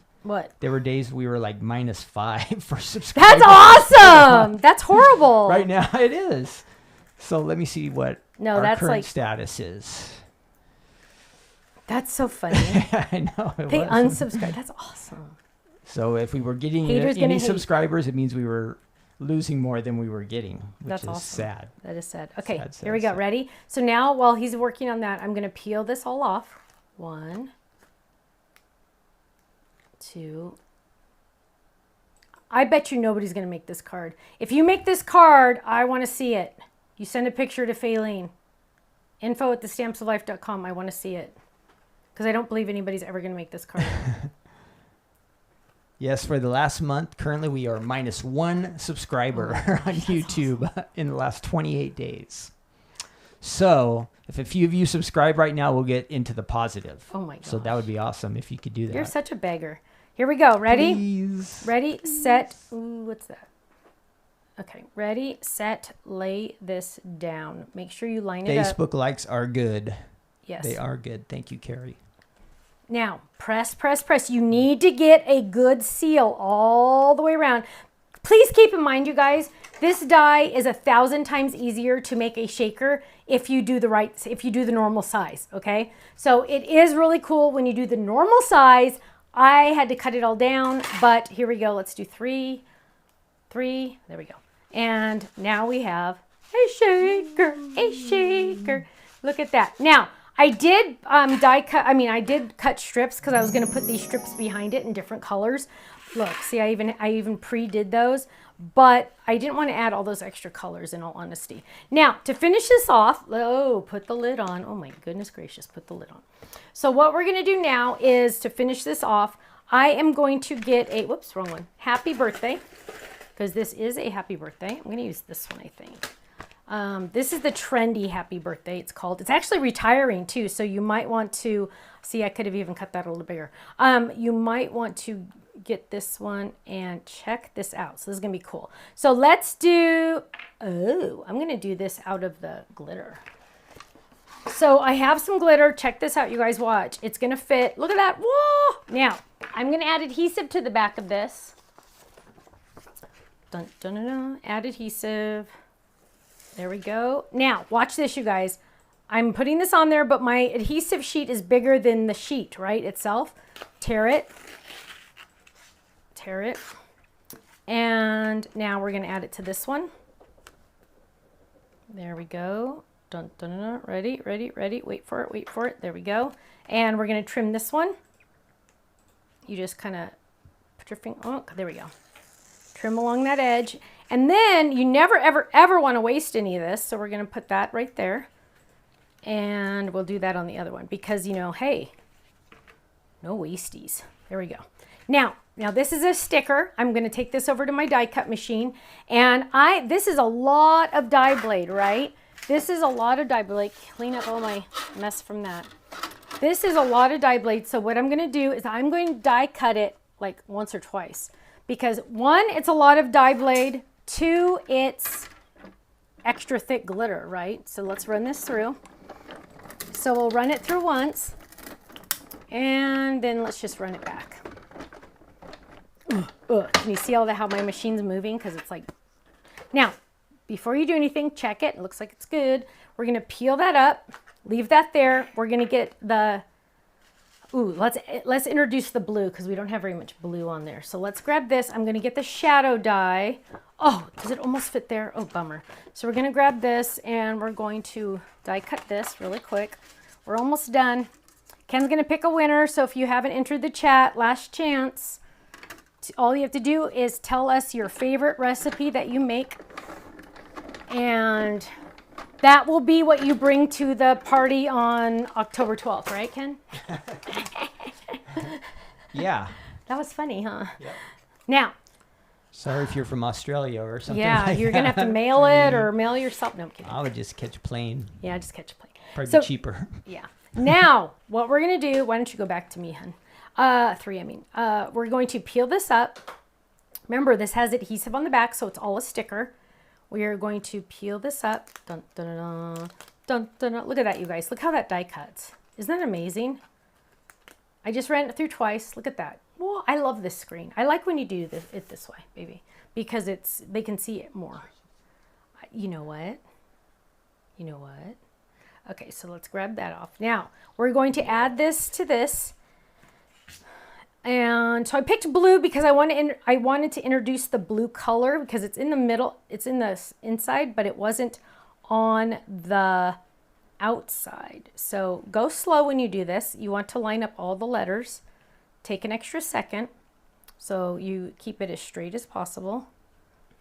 there were days we were -5 for subscribers. That's awesome. That's horrible. Right now it is. So let me see what our current status is. That's so funny. I know. They unsubscribe. That's awesome. So if we were getting any subscribers, it means we were losing more than we were getting, which is sad. That is sad. Okay, here we go. Ready? So now while he's working on that, I'm going to peel this all off. 1, 2. I bet you nobody's going to make this card. If you make this card, I want to see it. You send a picture to Faylene. info@thestampsoflife.com. I want to see it. Because I don't believe anybody's ever going to make this card. Yes, for the last month, currently we are -1 subscriber on YouTube in the last 28 days. So if a few of you subscribe right now, we'll get into the positive. Oh my gosh. So that would be awesome if you could do that. You're such a beggar. Here we go. Ready? Please. Ready, set. Ooh, what's that? Okay. Ready, set, lay this down. Make sure you line it up. Facebook likes are good. Yes. They are good. Thank you, Carrie. Now, press, press, press. You need to get a good seal all the way around. Please keep in mind, you guys, this die is 1,000 times easier to make a shaker if you do the normal size, okay? So it is really cool when you do the normal size. I had to cut it all down, but here we go. Let's do 3. There we go. And now we have a shaker, a shaker. Look at that. Now, I did I did cut strips because I was going to put these strips behind it in different colors. Look, see, I even pre-did those, but I didn't want to add all those extra colors in all honesty. Now, to finish this off, put the lid on. Oh my goodness gracious, put the lid on. So what we're going to do now is to finish this off, I am going to get a, whoops, wrong one, happy birthday, because this is a happy birthday. I'm going to use this one, I think. This is the trendy happy birthday, it's called. It's actually retiring too, so you might want to, see, I could have even cut that a little bigger. You might want to get this one and check this out. So this is going to be cool. So let's do, I'm going to do this out of the glitter. So I have some glitter. Check this out, you guys, watch. It's going to fit. Look at that. Whoa! Now, I'm going to add adhesive to the back of this. Dun, dun, dun, dun. Add adhesive. There we go. Now, watch this, you guys. I'm putting this on there, but my adhesive sheet is bigger than the sheet, right, itself. Tear it. Tear it. And now we're going to add it to this one. There we go. Dun, dun, dun, dun. Ready, ready, ready. Wait for it, wait for it. There we go. And we're going to trim this one. You just kind of put your finger, oh, there we go. Trim along that edge. And then you never, ever, ever want to waste any of this. So we're going to put that right there. And we'll do that on the other one because, you know, hey, no wasties. There we go. Now this is a sticker. I'm going to take this over to my die cut machine. And this is a lot of die blade, right? This is a lot of die blade. Clean up all my mess from that. This is a lot of die blade. So what I'm going to do is I'm going to die cut it like once or twice. Because one, it's a lot of die blade. Two, it's extra thick glitter, right? So let's run this through. So we'll run it through once. And then let's just run it back. Can you see how my machine's moving? Because it's like... Now, before you do anything, check it. It looks like it's good. We're going to peel that up. Leave that there. We're going to get the... Ooh, let's introduce the blue because we don't have very much blue on there. So let's grab this. I'm going to get the shadow die. Oh, does it almost fit there? Oh, bummer. So we're going to grab this and we're going to die cut this really quick. We're almost done. Ken's going to pick a winner. So if you haven't entered the chat, last chance. All you have to do is tell us your favorite recipe that you make. And that will be what you bring to the party on October 12th, right, Ken? Yeah. That was funny, huh? Yep. Now. Sorry if you're from Australia or something. Yeah, like you're going to have to mail it or mail yourself. No, I'm kidding. I would just catch a plane. Yeah, just catch a plane. Probably cheaper. Yeah. Now, what we're going to do, why don't you go back to me, hun? We're going to peel this up. Remember, this has adhesive on the back, so it's all a sticker. We are going to peel this up. Dun, dun, dun, dun, dun, dun, dun. Look at that, you guys. Look how that die cuts. Isn't that amazing? I just ran it through twice. Look at that. Well, I love this screen. I like when you do it this way, baby, because they can see it more. You know what? You know what? Okay, so let's grab that off. Now, we're going to add this to this. And so I picked blue because I wanted to introduce the blue color because it's in the middle, it's in the inside, but it wasn't on the outside. So go slow when you do this. You want to line up all the letters. Take an extra second so you keep it as straight as possible.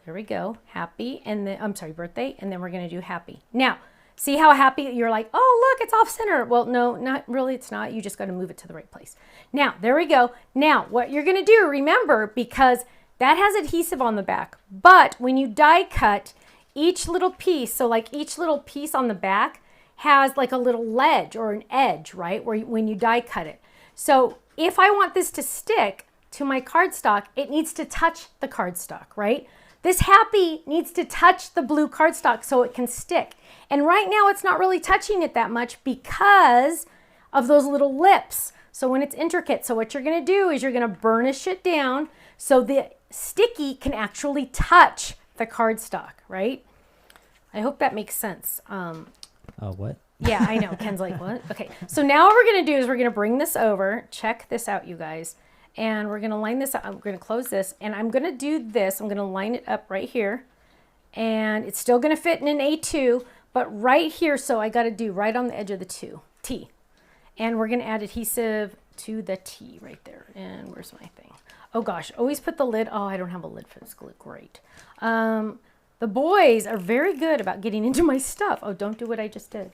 There we go. Happy, and then, I'm sorry, birthday, and then we're going to do happy. Now, see how happy you're like, oh, look, it's off center. Well, no, not really. It's not. You just got to move it to the right place. Now, there we go. Now, what you're going to do, remember, because that has adhesive on the back, but when you die cut each little piece, so like each little piece on the back has like a little ledge or an edge, right? When you die cut it. So if I want this to stick to my cardstock, it needs to touch the cardstock, right? This happy needs to touch the blue cardstock so it can stick. And right now it's not really touching it that much because of those little lips. So when it's intricate, so what you're going to do is you're going to burnish it down so the sticky can actually touch the cardstock, right? I hope that makes sense. What? Yeah, I know. Ken's like, what? Okay. So now what we're going to do is we're going to bring this over. Check this out, you guys. And we're going to line this up. I'm going to close this. And I'm going to do this. I'm going to line it up right here. And it's still going to fit in an A2. But right here, so I got to do right on the edge of the T. And we're going to add adhesive to the T right there. And where's my thing? Oh, gosh. Always put the lid. Oh, I don't have a lid for this glue. Great. The boys are very good about getting into my stuff. Oh, don't do what I just did.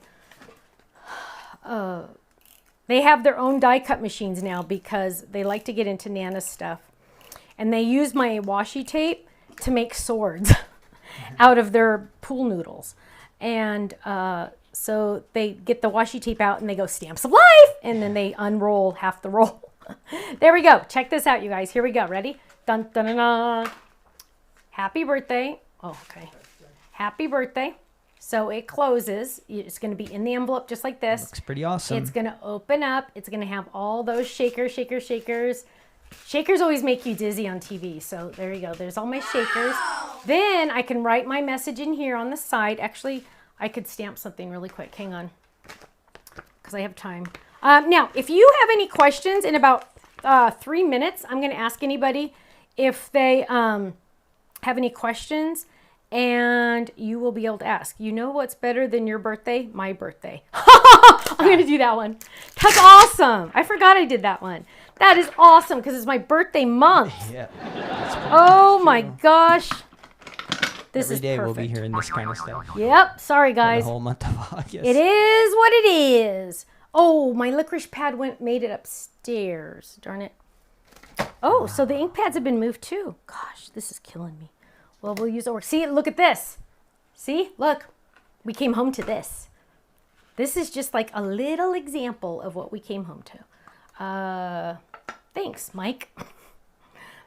They have their own die cut machines now because they like to get into Nana's stuff. And they use my washi tape to make swords out of their pool noodles. And so they get the washi tape out and they go, stamps of life! And then they unroll half the roll. There we go. Check this out, you guys. Here we go. Ready? Dun, dun, dun, dun. Happy birthday. Oh, okay. Happy birthday. So it closes. It's going to be in the envelope just like this. Looks pretty awesome. It's going to open up. It's going to have all those shakers Shakers always make you dizzy on TV. So there you go. There's all my shakers. Then I can write my message in here on the side. Actually, I could stamp something really quick. Hang on. Because I have time. Now, if you have any questions in about 3 minutes, I'm going to ask anybody if they have any questions. And you will be able to ask. You know what's better than your birthday? My birthday. I'm going to do that one. That's awesome. I forgot I did that one. That is awesome because it's my birthday month. Yeah. Oh my gosh. This Every is day perfect. we'll be hearing this kind of stuff. Yep. Sorry, guys. The whole month of August. It is what it is. Oh, my licorice pad made it upstairs. Darn it. Oh, so the ink pads have been moved too. Gosh, this is killing me. Well, we'll use our work. See, look at this. See, look, we came home to this. This is just like a little example of what we came home to. Thanks, Mike.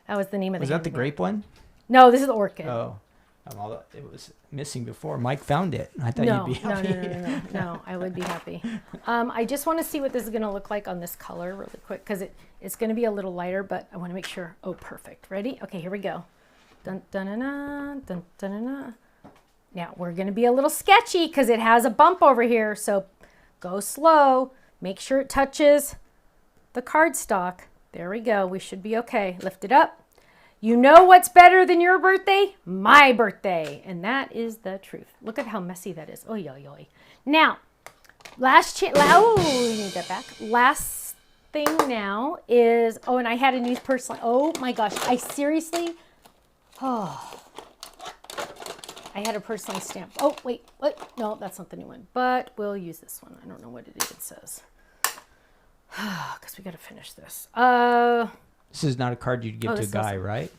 That was the name of the Was that the grape one? No, this is the orchid. Oh, it was missing before. Mike found it. I thought you'd be happy. No, I would be happy. I just want to see what this is going to look like on this color really quick because it's going to be a little lighter, but I want to make sure. Oh, perfect. Ready? Okay, here we go. Dun, dun, dun, dun, dun, dun, dun. Now, we're going to be a little sketchy because it has a bump over here. So go slow. Make sure it touches the cardstock. There we go. We should be okay. Lift it up. You know what's better than your birthday? My birthday. And that is the truth. Look at how messy that is. Oy, oy, oy. Now, we need that back. Last thing now is, and I had a new person. Oh my gosh. I had a personally stamp. Oh, wait, what? No, that's not the new one, but we'll use this one. I don't know what it even says. Because we got to finish this. This is not a card you'd give to a guy, right?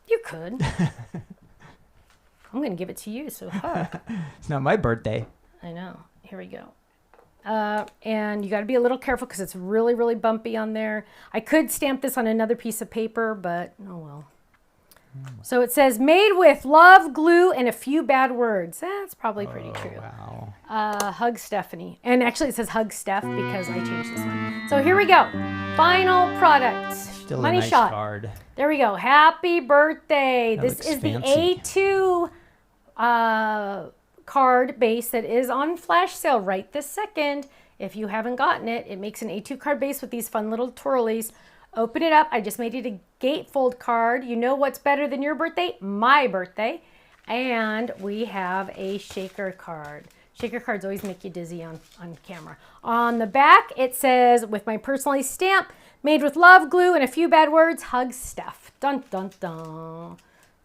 You could. I'm going to give it to you, so It's not my birthday. I know. Here we go. And you got to be a little careful because it's really, really bumpy on there. I could stamp this on another piece of paper, but oh well. So it says, made with love, glue, and a few bad words. That's probably pretty true. Wow. Hug Stephanie. And actually it says hug Steph because I changed this one. So here we go. Final product. Still Money a nice shot. card. There we go. Happy birthday. That This looks is fancy. the A2 card base that is on flash sale right this second. If you haven't gotten it, it makes an A2 card base with these fun little twirlies. Open it up. I just made it a gatefold card. You know what's better than your birthday? My birthday. And we have a shaker card. Shaker cards always make you dizzy on camera. On the back, it says, with my personally stamp, made with love, glue, and a few bad words, hug Steph. Dun, dun, dun.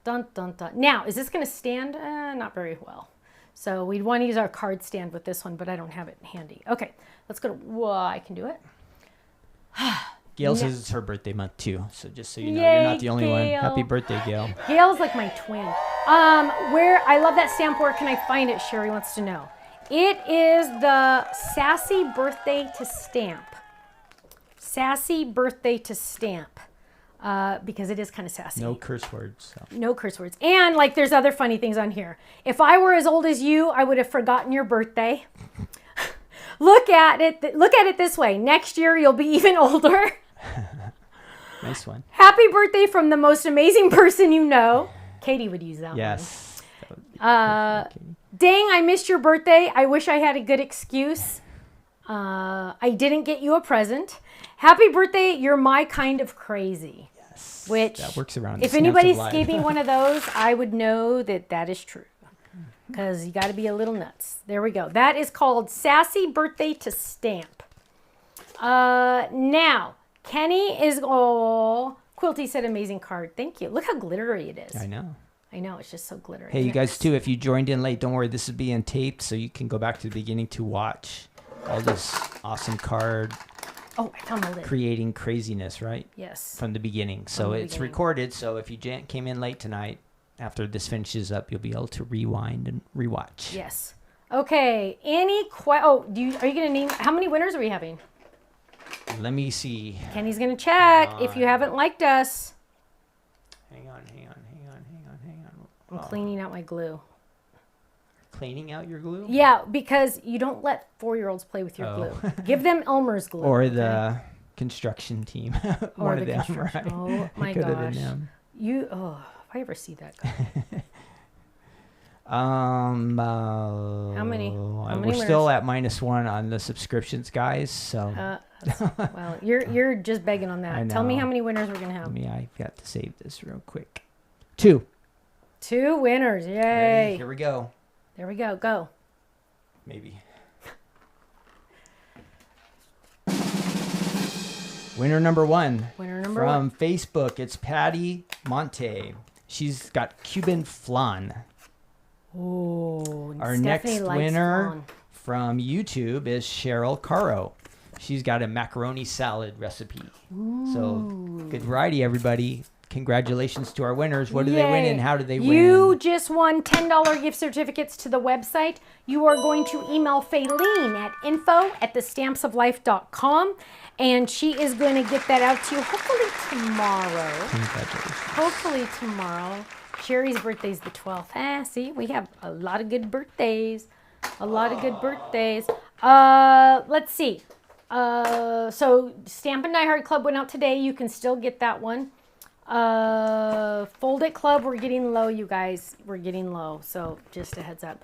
Dun, dun, dun. Now, is this going to stand? Not very well. So we'd want to use our card stand with this one, but I don't have it handy. Okay, let's go to, I can do it. Gail says it's her birthday month too, so just so you know, Yay, you're not the only one. Gail. Happy birthday, Gail. Gail's like my twin. Where I love that stamp. Where can I find it? Sherry wants to know. It is the Sassy Birthday to Stamp. Sassy Birthday to Stamp. Because it is kind of sassy. No curse words. So. No curse words. And like there's other funny things on here. If I were as old as you, I would have forgotten your birthday. Look at it this way. Next year you'll be even older. Nice one. Happy birthday from the most amazing person you know. Katie would use that one. Yes. Dang, I missed your birthday. I wish I had a good excuse. I didn't get you a present. Happy birthday. You're my kind of crazy. Yes. Which, that works around. if anybody gave me one of those, I would know that that is true. Because you got to be a little nuts. There we go. That is called Sassy Birthday to Stamp. Now, Kenny is, Quilty said amazing card. Thank you. Look how glittery it is. I know. It's just so glittery. Hey, you guys too, if you joined in late, don't worry. This is being taped, so you can go back to the beginning to watch all this awesome card Oh, I found the lid. creating craziness, right? Yes. From the beginning. So the it's beginning. recorded, so if you came in late tonight, after this finishes up, you'll be able to rewind and rewatch. Yes. Okay. Are you going to name, how many winners are we having? Let me see. Kenny's going to check if you haven't liked us. Hang on. I'm cleaning out my glue. Cleaning out your glue? Yeah, because you don't let 4-year-olds play with your glue. Give them Elmer's glue. Or the construction team. Or One the of them, construction. right? Oh my It could have gosh. been them. If I ever see that guy. How many We're still at -1 on the subscriptions, guys. So well, you're just begging on that. I Tell me know. how many winners we're gonna have. I've got to save this real quick. 2. 2 winners. Yay. Ready? Here we go. There we go. Go. Maybe. Winner number 1. Winner number from 1. Facebook. It's Patty Monte. She's got Cuban flan. Oh, Our Stephanie next likes winner flan. from YouTube is Cheryl Caro. She's got a macaroni salad recipe. So good variety, everybody. Congratulations to our winners. What do they win and how do they win? You just won $10 gift certificates to the website. You are going to email Faylene at info@thestampsoflife.com, and she is going to get that out to you hopefully tomorrow. Congratulations. Hopefully tomorrow. Sherry's birthday's the 12th. See, we have a lot of good birthdays. Let's see. So Stampin' Die Hard Club went out today. You can still get that one. Fold It Club, we're getting low, you guys. We're getting low, so just a heads up.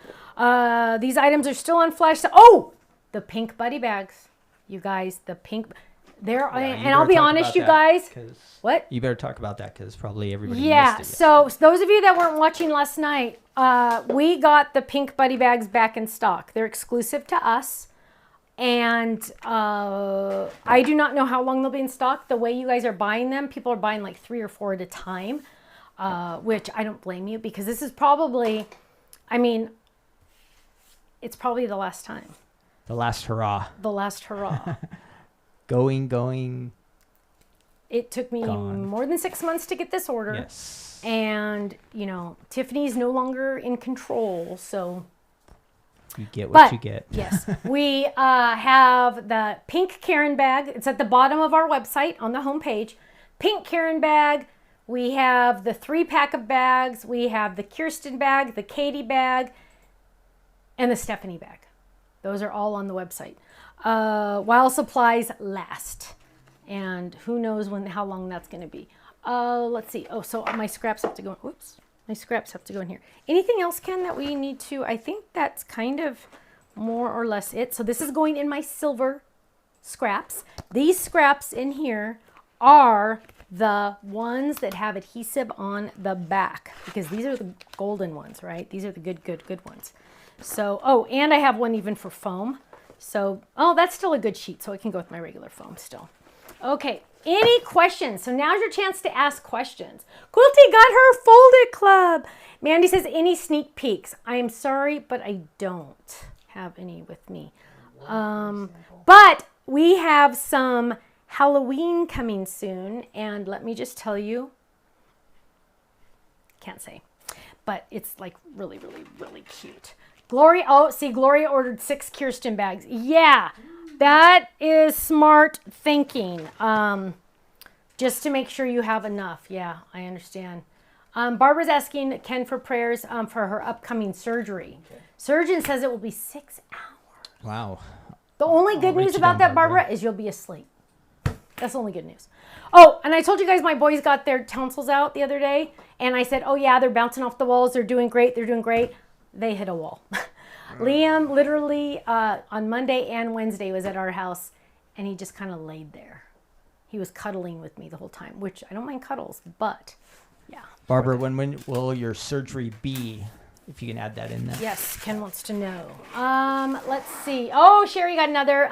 These items are still on flash. Oh, the pink buddy bags, you guys. The pink. And I'll be honest, you guys. What? You better talk about that because probably everybody Yeah. missed it. So those of you that weren't watching last night, we got the pink buddy bags back in stock. They're exclusive to us. And I do not know how long they'll be in stock. The way you guys are buying them, people are buying like 3 or 4 at a time, which I don't blame you because this is probably, it's probably the last time. The last hurrah. The last hurrah. Going. It took me Gone. more than 6 months to get this order. Yes. And, Tiffany's no longer in control, so... You get what you get. Yes. We have the pink Karen bag. It's at the bottom of our website on the homepage. Pink Karen bag. We have the 3-pack of bags. We have the Kirsten bag, the Katie bag, and the Stephanie bag. Those are all on the website. While supplies last. And who knows how long that's going to be. Let's see. Oh, so my scraps have to go. Whoops. My scraps have to go in here. Anything else, Ken, that we need to? I think that's kind of more or less it. So this is going in my silver scraps. These scraps in here are the ones that have adhesive on the back because these are the golden ones, right? These are the good ones. So, and I have one even for foam. So, that's still a good sheet, so it can go with my regular foam still. Okay. Any questions? So now's your chance to ask questions. Quilty got her Fold It Club. Mandy says, any sneak peeks? I am sorry, but I don't have any with me. But we have some Halloween coming soon. And let me just tell you, can't say, but it's like really, really, really cute. Gloria ordered 6 Kirsten bags. Yeah. That is smart thinking. Just to make sure you have enough. Yeah, I understand. Barbara's asking Ken for prayers for her upcoming surgery. Okay. Surgeon says it will be 6 hours. Wow. The only good news about that, Barbara, is you'll be asleep. That's the only good news. Oh, and I told you guys my boys got their tonsils out the other day. And I said, oh, yeah, they're bouncing off the walls. They're doing great. They hit a wall. Liam literally on Monday and Wednesday was at our house, and he just kind of laid there. He was cuddling with me the whole time, which I don't mind cuddles, but yeah. Barbara, when will your surgery be? If you can add that in there. Yes, Ken wants to know. Let's see. Oh, Sherry got another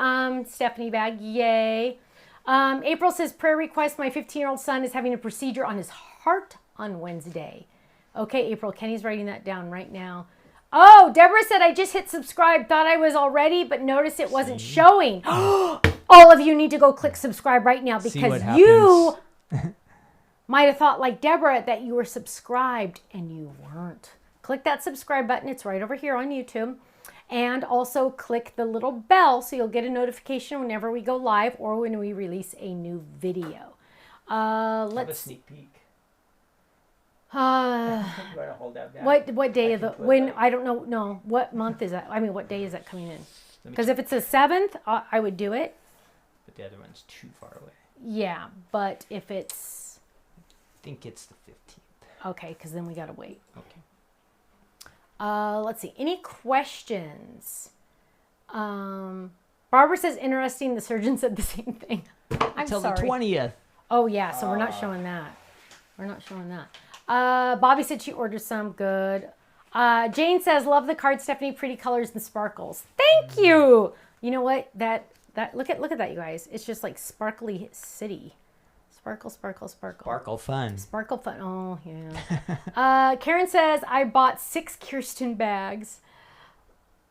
Stephanie bag. Yay. April says, prayer request. My 15-year-old son is having a procedure on his heart on Wednesday. Okay, April, Kenny's writing that down right now. Oh, Deborah said, I just hit subscribe. Thought I was already, but noticed it wasn't showing. All of you need to go click subscribe right now because you might have thought like Deborah that you were subscribed and you weren't. Click that subscribe button. It's right over here on YouTube. And also click the little bell so you'll get a notification whenever we go live or when we release a new video. Let's have a sneak peek. What day of the I don't know. No, what month is that? I mean, what day is that coming in? Because if it's the 7th, I would do it. But the other one's too far away. Yeah, but if it's... I think it's the 15th. Okay, because then we got to wait. Okay. Let's see. Any questions? Barbara says, interesting. The surgeon said the same thing. I'm Until sorry. the 20th. Oh, yeah. So we're not showing that. We're not showing that. Bobby said she ordered some. Good. Jane says, love the card, Stephanie. Pretty colors and sparkles. Thank you. You know what? Look at that, you guys. It's just like sparkly city. Sparkle, sparkle, sparkle. Sparkle fun. Sparkle fun. Oh, yeah. Karen says, I bought 6 Kirsten bags.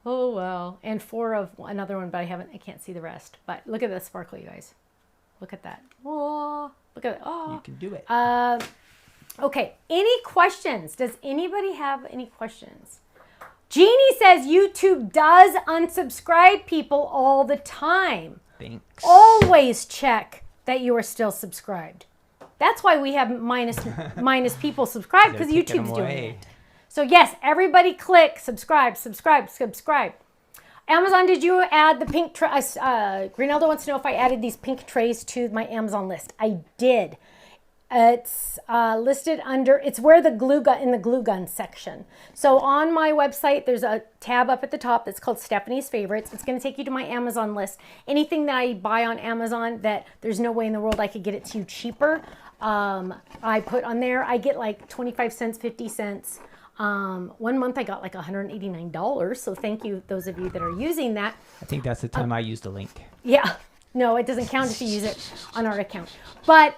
Oh, wow. And 4 of another one, but I can't see the rest. But look at the sparkle, you guys. Look at that. Oh, look at it. Oh. You can do it. Okay. Any questions? Does anybody have any questions? Jeannie says YouTube does unsubscribe people all the time. Thanks. Always check that you are still subscribed. That's why we have minus people subscribed, because YouTube's doing it. So yes, everybody click subscribe, subscribe, subscribe. Amazon, did you add the pink trays? Grinaldo wants to know if I added these pink trays to my Amazon list. I did. It's listed under, it's where the glue gun, in the glue gun section. So on my website, there's a tab up at the top that's called Stephanie's Favorites. It's going to take you to my Amazon list. Anything that I buy on Amazon that there's no way in the world I could get it to you cheaper, I put on there. I get like 25 cents, 50 cents. 1 month I got like $189. So thank you, those of you that are using that. I think that's the time I used a link. Yeah. No, it doesn't count if you use it on our account. But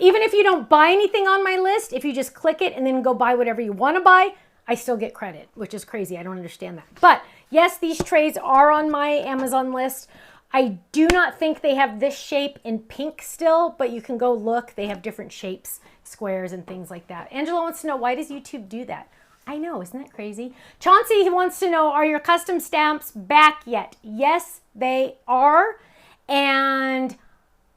even if you don't buy anything on my list, if you just click it and then go buy whatever you want to buy, I still get credit, which is crazy. I don't understand that. But yes, these trays are on my Amazon list. I do not think they have this shape in pink still, but you can go look. They have different shapes, squares and things like that. Angela wants to know, why does YouTube do that? I know, isn't that crazy? Chauncey wants to know, are your custom stamps back yet? Yes, they are. And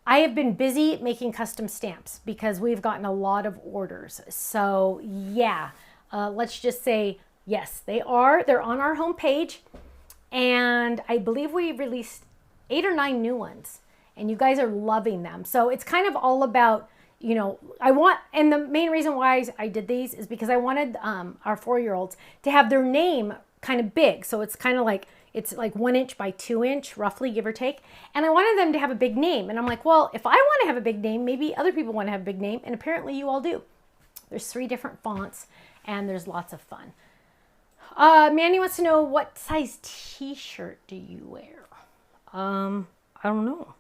I have been busy making custom stamps because we've gotten a lot of orders. So yeah, let's just say, yes, they are. They're on our homepage. And I believe we released 8 or 9 new ones. And you guys are loving them. So it's kind of all about, you know, and the main reason why I did these is because I wanted our 4-year-olds to have their name kind of big. So it's kind of like, it's like 1 inch by 2 inch, roughly, give or take. And I wanted them to have a big name. And I'm like, well, if I want to have a big name, maybe other people want to have a big name. And apparently you all do. There's 3 different fonts and there's lots of fun. Manny wants to know, what size t-shirt do you wear? I don't know.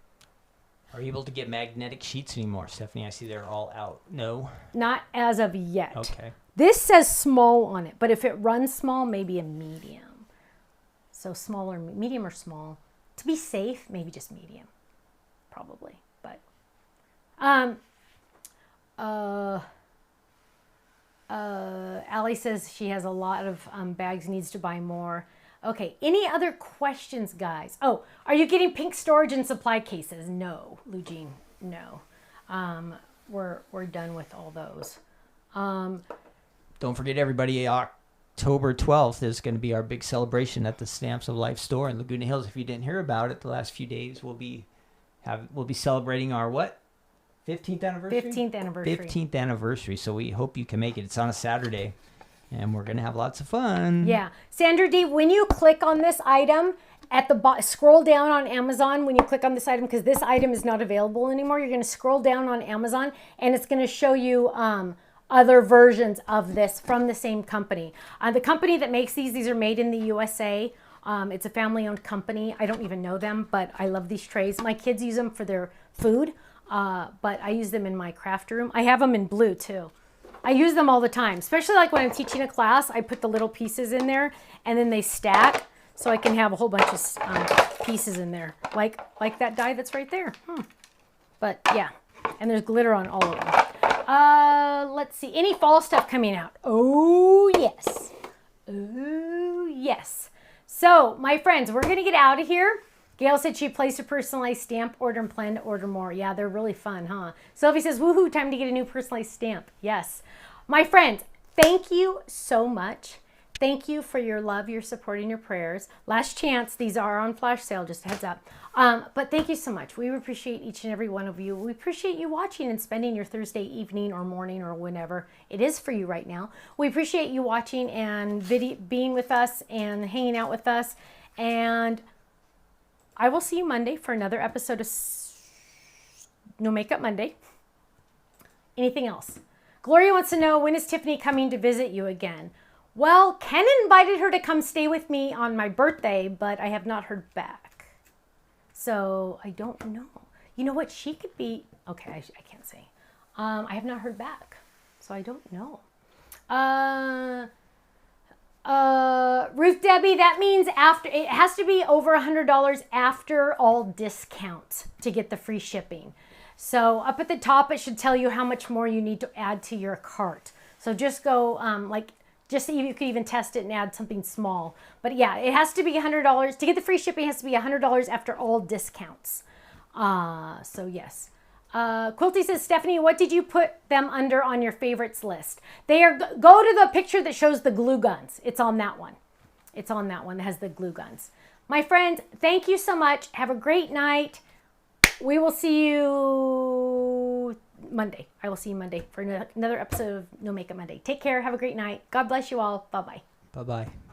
Are you able to get magnetic sheets anymore, Stephanie? I see they're all out. No? Not as of yet. Okay. This says small on it, but if it runs small, maybe a medium. So small or medium or small. To be safe, maybe just medium. Probably. But Allie says she has a lot of bags, needs to buy more. Okay, any other questions, guys? Oh, are you getting pink storage and supply cases? No, Lugene, no. We're done with all those. Don't forget, everybody, October 12th is going to be our big celebration at the Stamps of Life store in Laguna Hills. If you didn't hear about it, the last few days we'll be celebrating our what? 15th anniversary? 15th anniversary. 15th anniversary. So we hope you can make it. It's on a Saturday. And we're going to have lots of fun. Yeah. Sandra D, when you click on this item, at the bottom, scroll down on Amazon when you click on this item, because this item is not available anymore. You're going to scroll down on Amazon, and it's going to show you other versions of this from the same company. The company that makes these are made in the USA. It's a family-owned company. I don't even know them, but I love these trays. My kids use them for their food, but I use them in my craft room. I have them in blue, too. I use them all the time, especially like when I'm teaching a class. I put the little pieces in there, and then they stack, so I can have a whole bunch of pieces in there, like that die that's right there. But yeah, and there's glitter on all of them. Let's see, any fall stuff coming out? Oh yes, oh yes. So my friends, we're gonna get out of here. Gail said she placed a personalized stamp order and planned to order more. Yeah, they're really fun, huh? Sylvie says, woohoo, time to get a new personalized stamp. Yes. My friends, thank you so much. Thank you for your love, your support, and your prayers. Last chance. These are on flash sale, just a heads up. But thank you so much. We appreciate each and every one of you. We appreciate you watching and spending your Thursday evening or morning or whenever it is for you right now. We appreciate you watching and being with us and hanging out with us. And I will see you Monday for another episode of No Makeup Monday. Anything else? Gloria wants to know, when is Tiffany coming to visit you again? Well, Ken invited her to come stay with me on my birthday, but I have not heard back. So I don't know. You know what? She could be... Okay, I can't say. I have not heard back. So I don't know. Ruth Debbie, that means after... It has to be over $100 after all discount to get the free shipping. So up at the top, it should tell you how much more you need to add to your cart. So just go just so you could even test it and add something small. But yeah, it has to be $100. To get the free shipping, it has to be $100 after all discounts. So yes. Quilty says, Stephanie, what did you put them under on your favorites list? They are, go to the picture that shows the glue guns. It's on that one. It's on that one that has the glue guns. My friends, thank you so much. Have a great night. We will see you Monday. I will see you Monday for another episode of No Makeup Monday. Take care. Have a great night. God bless you all. Bye-bye. Bye-bye.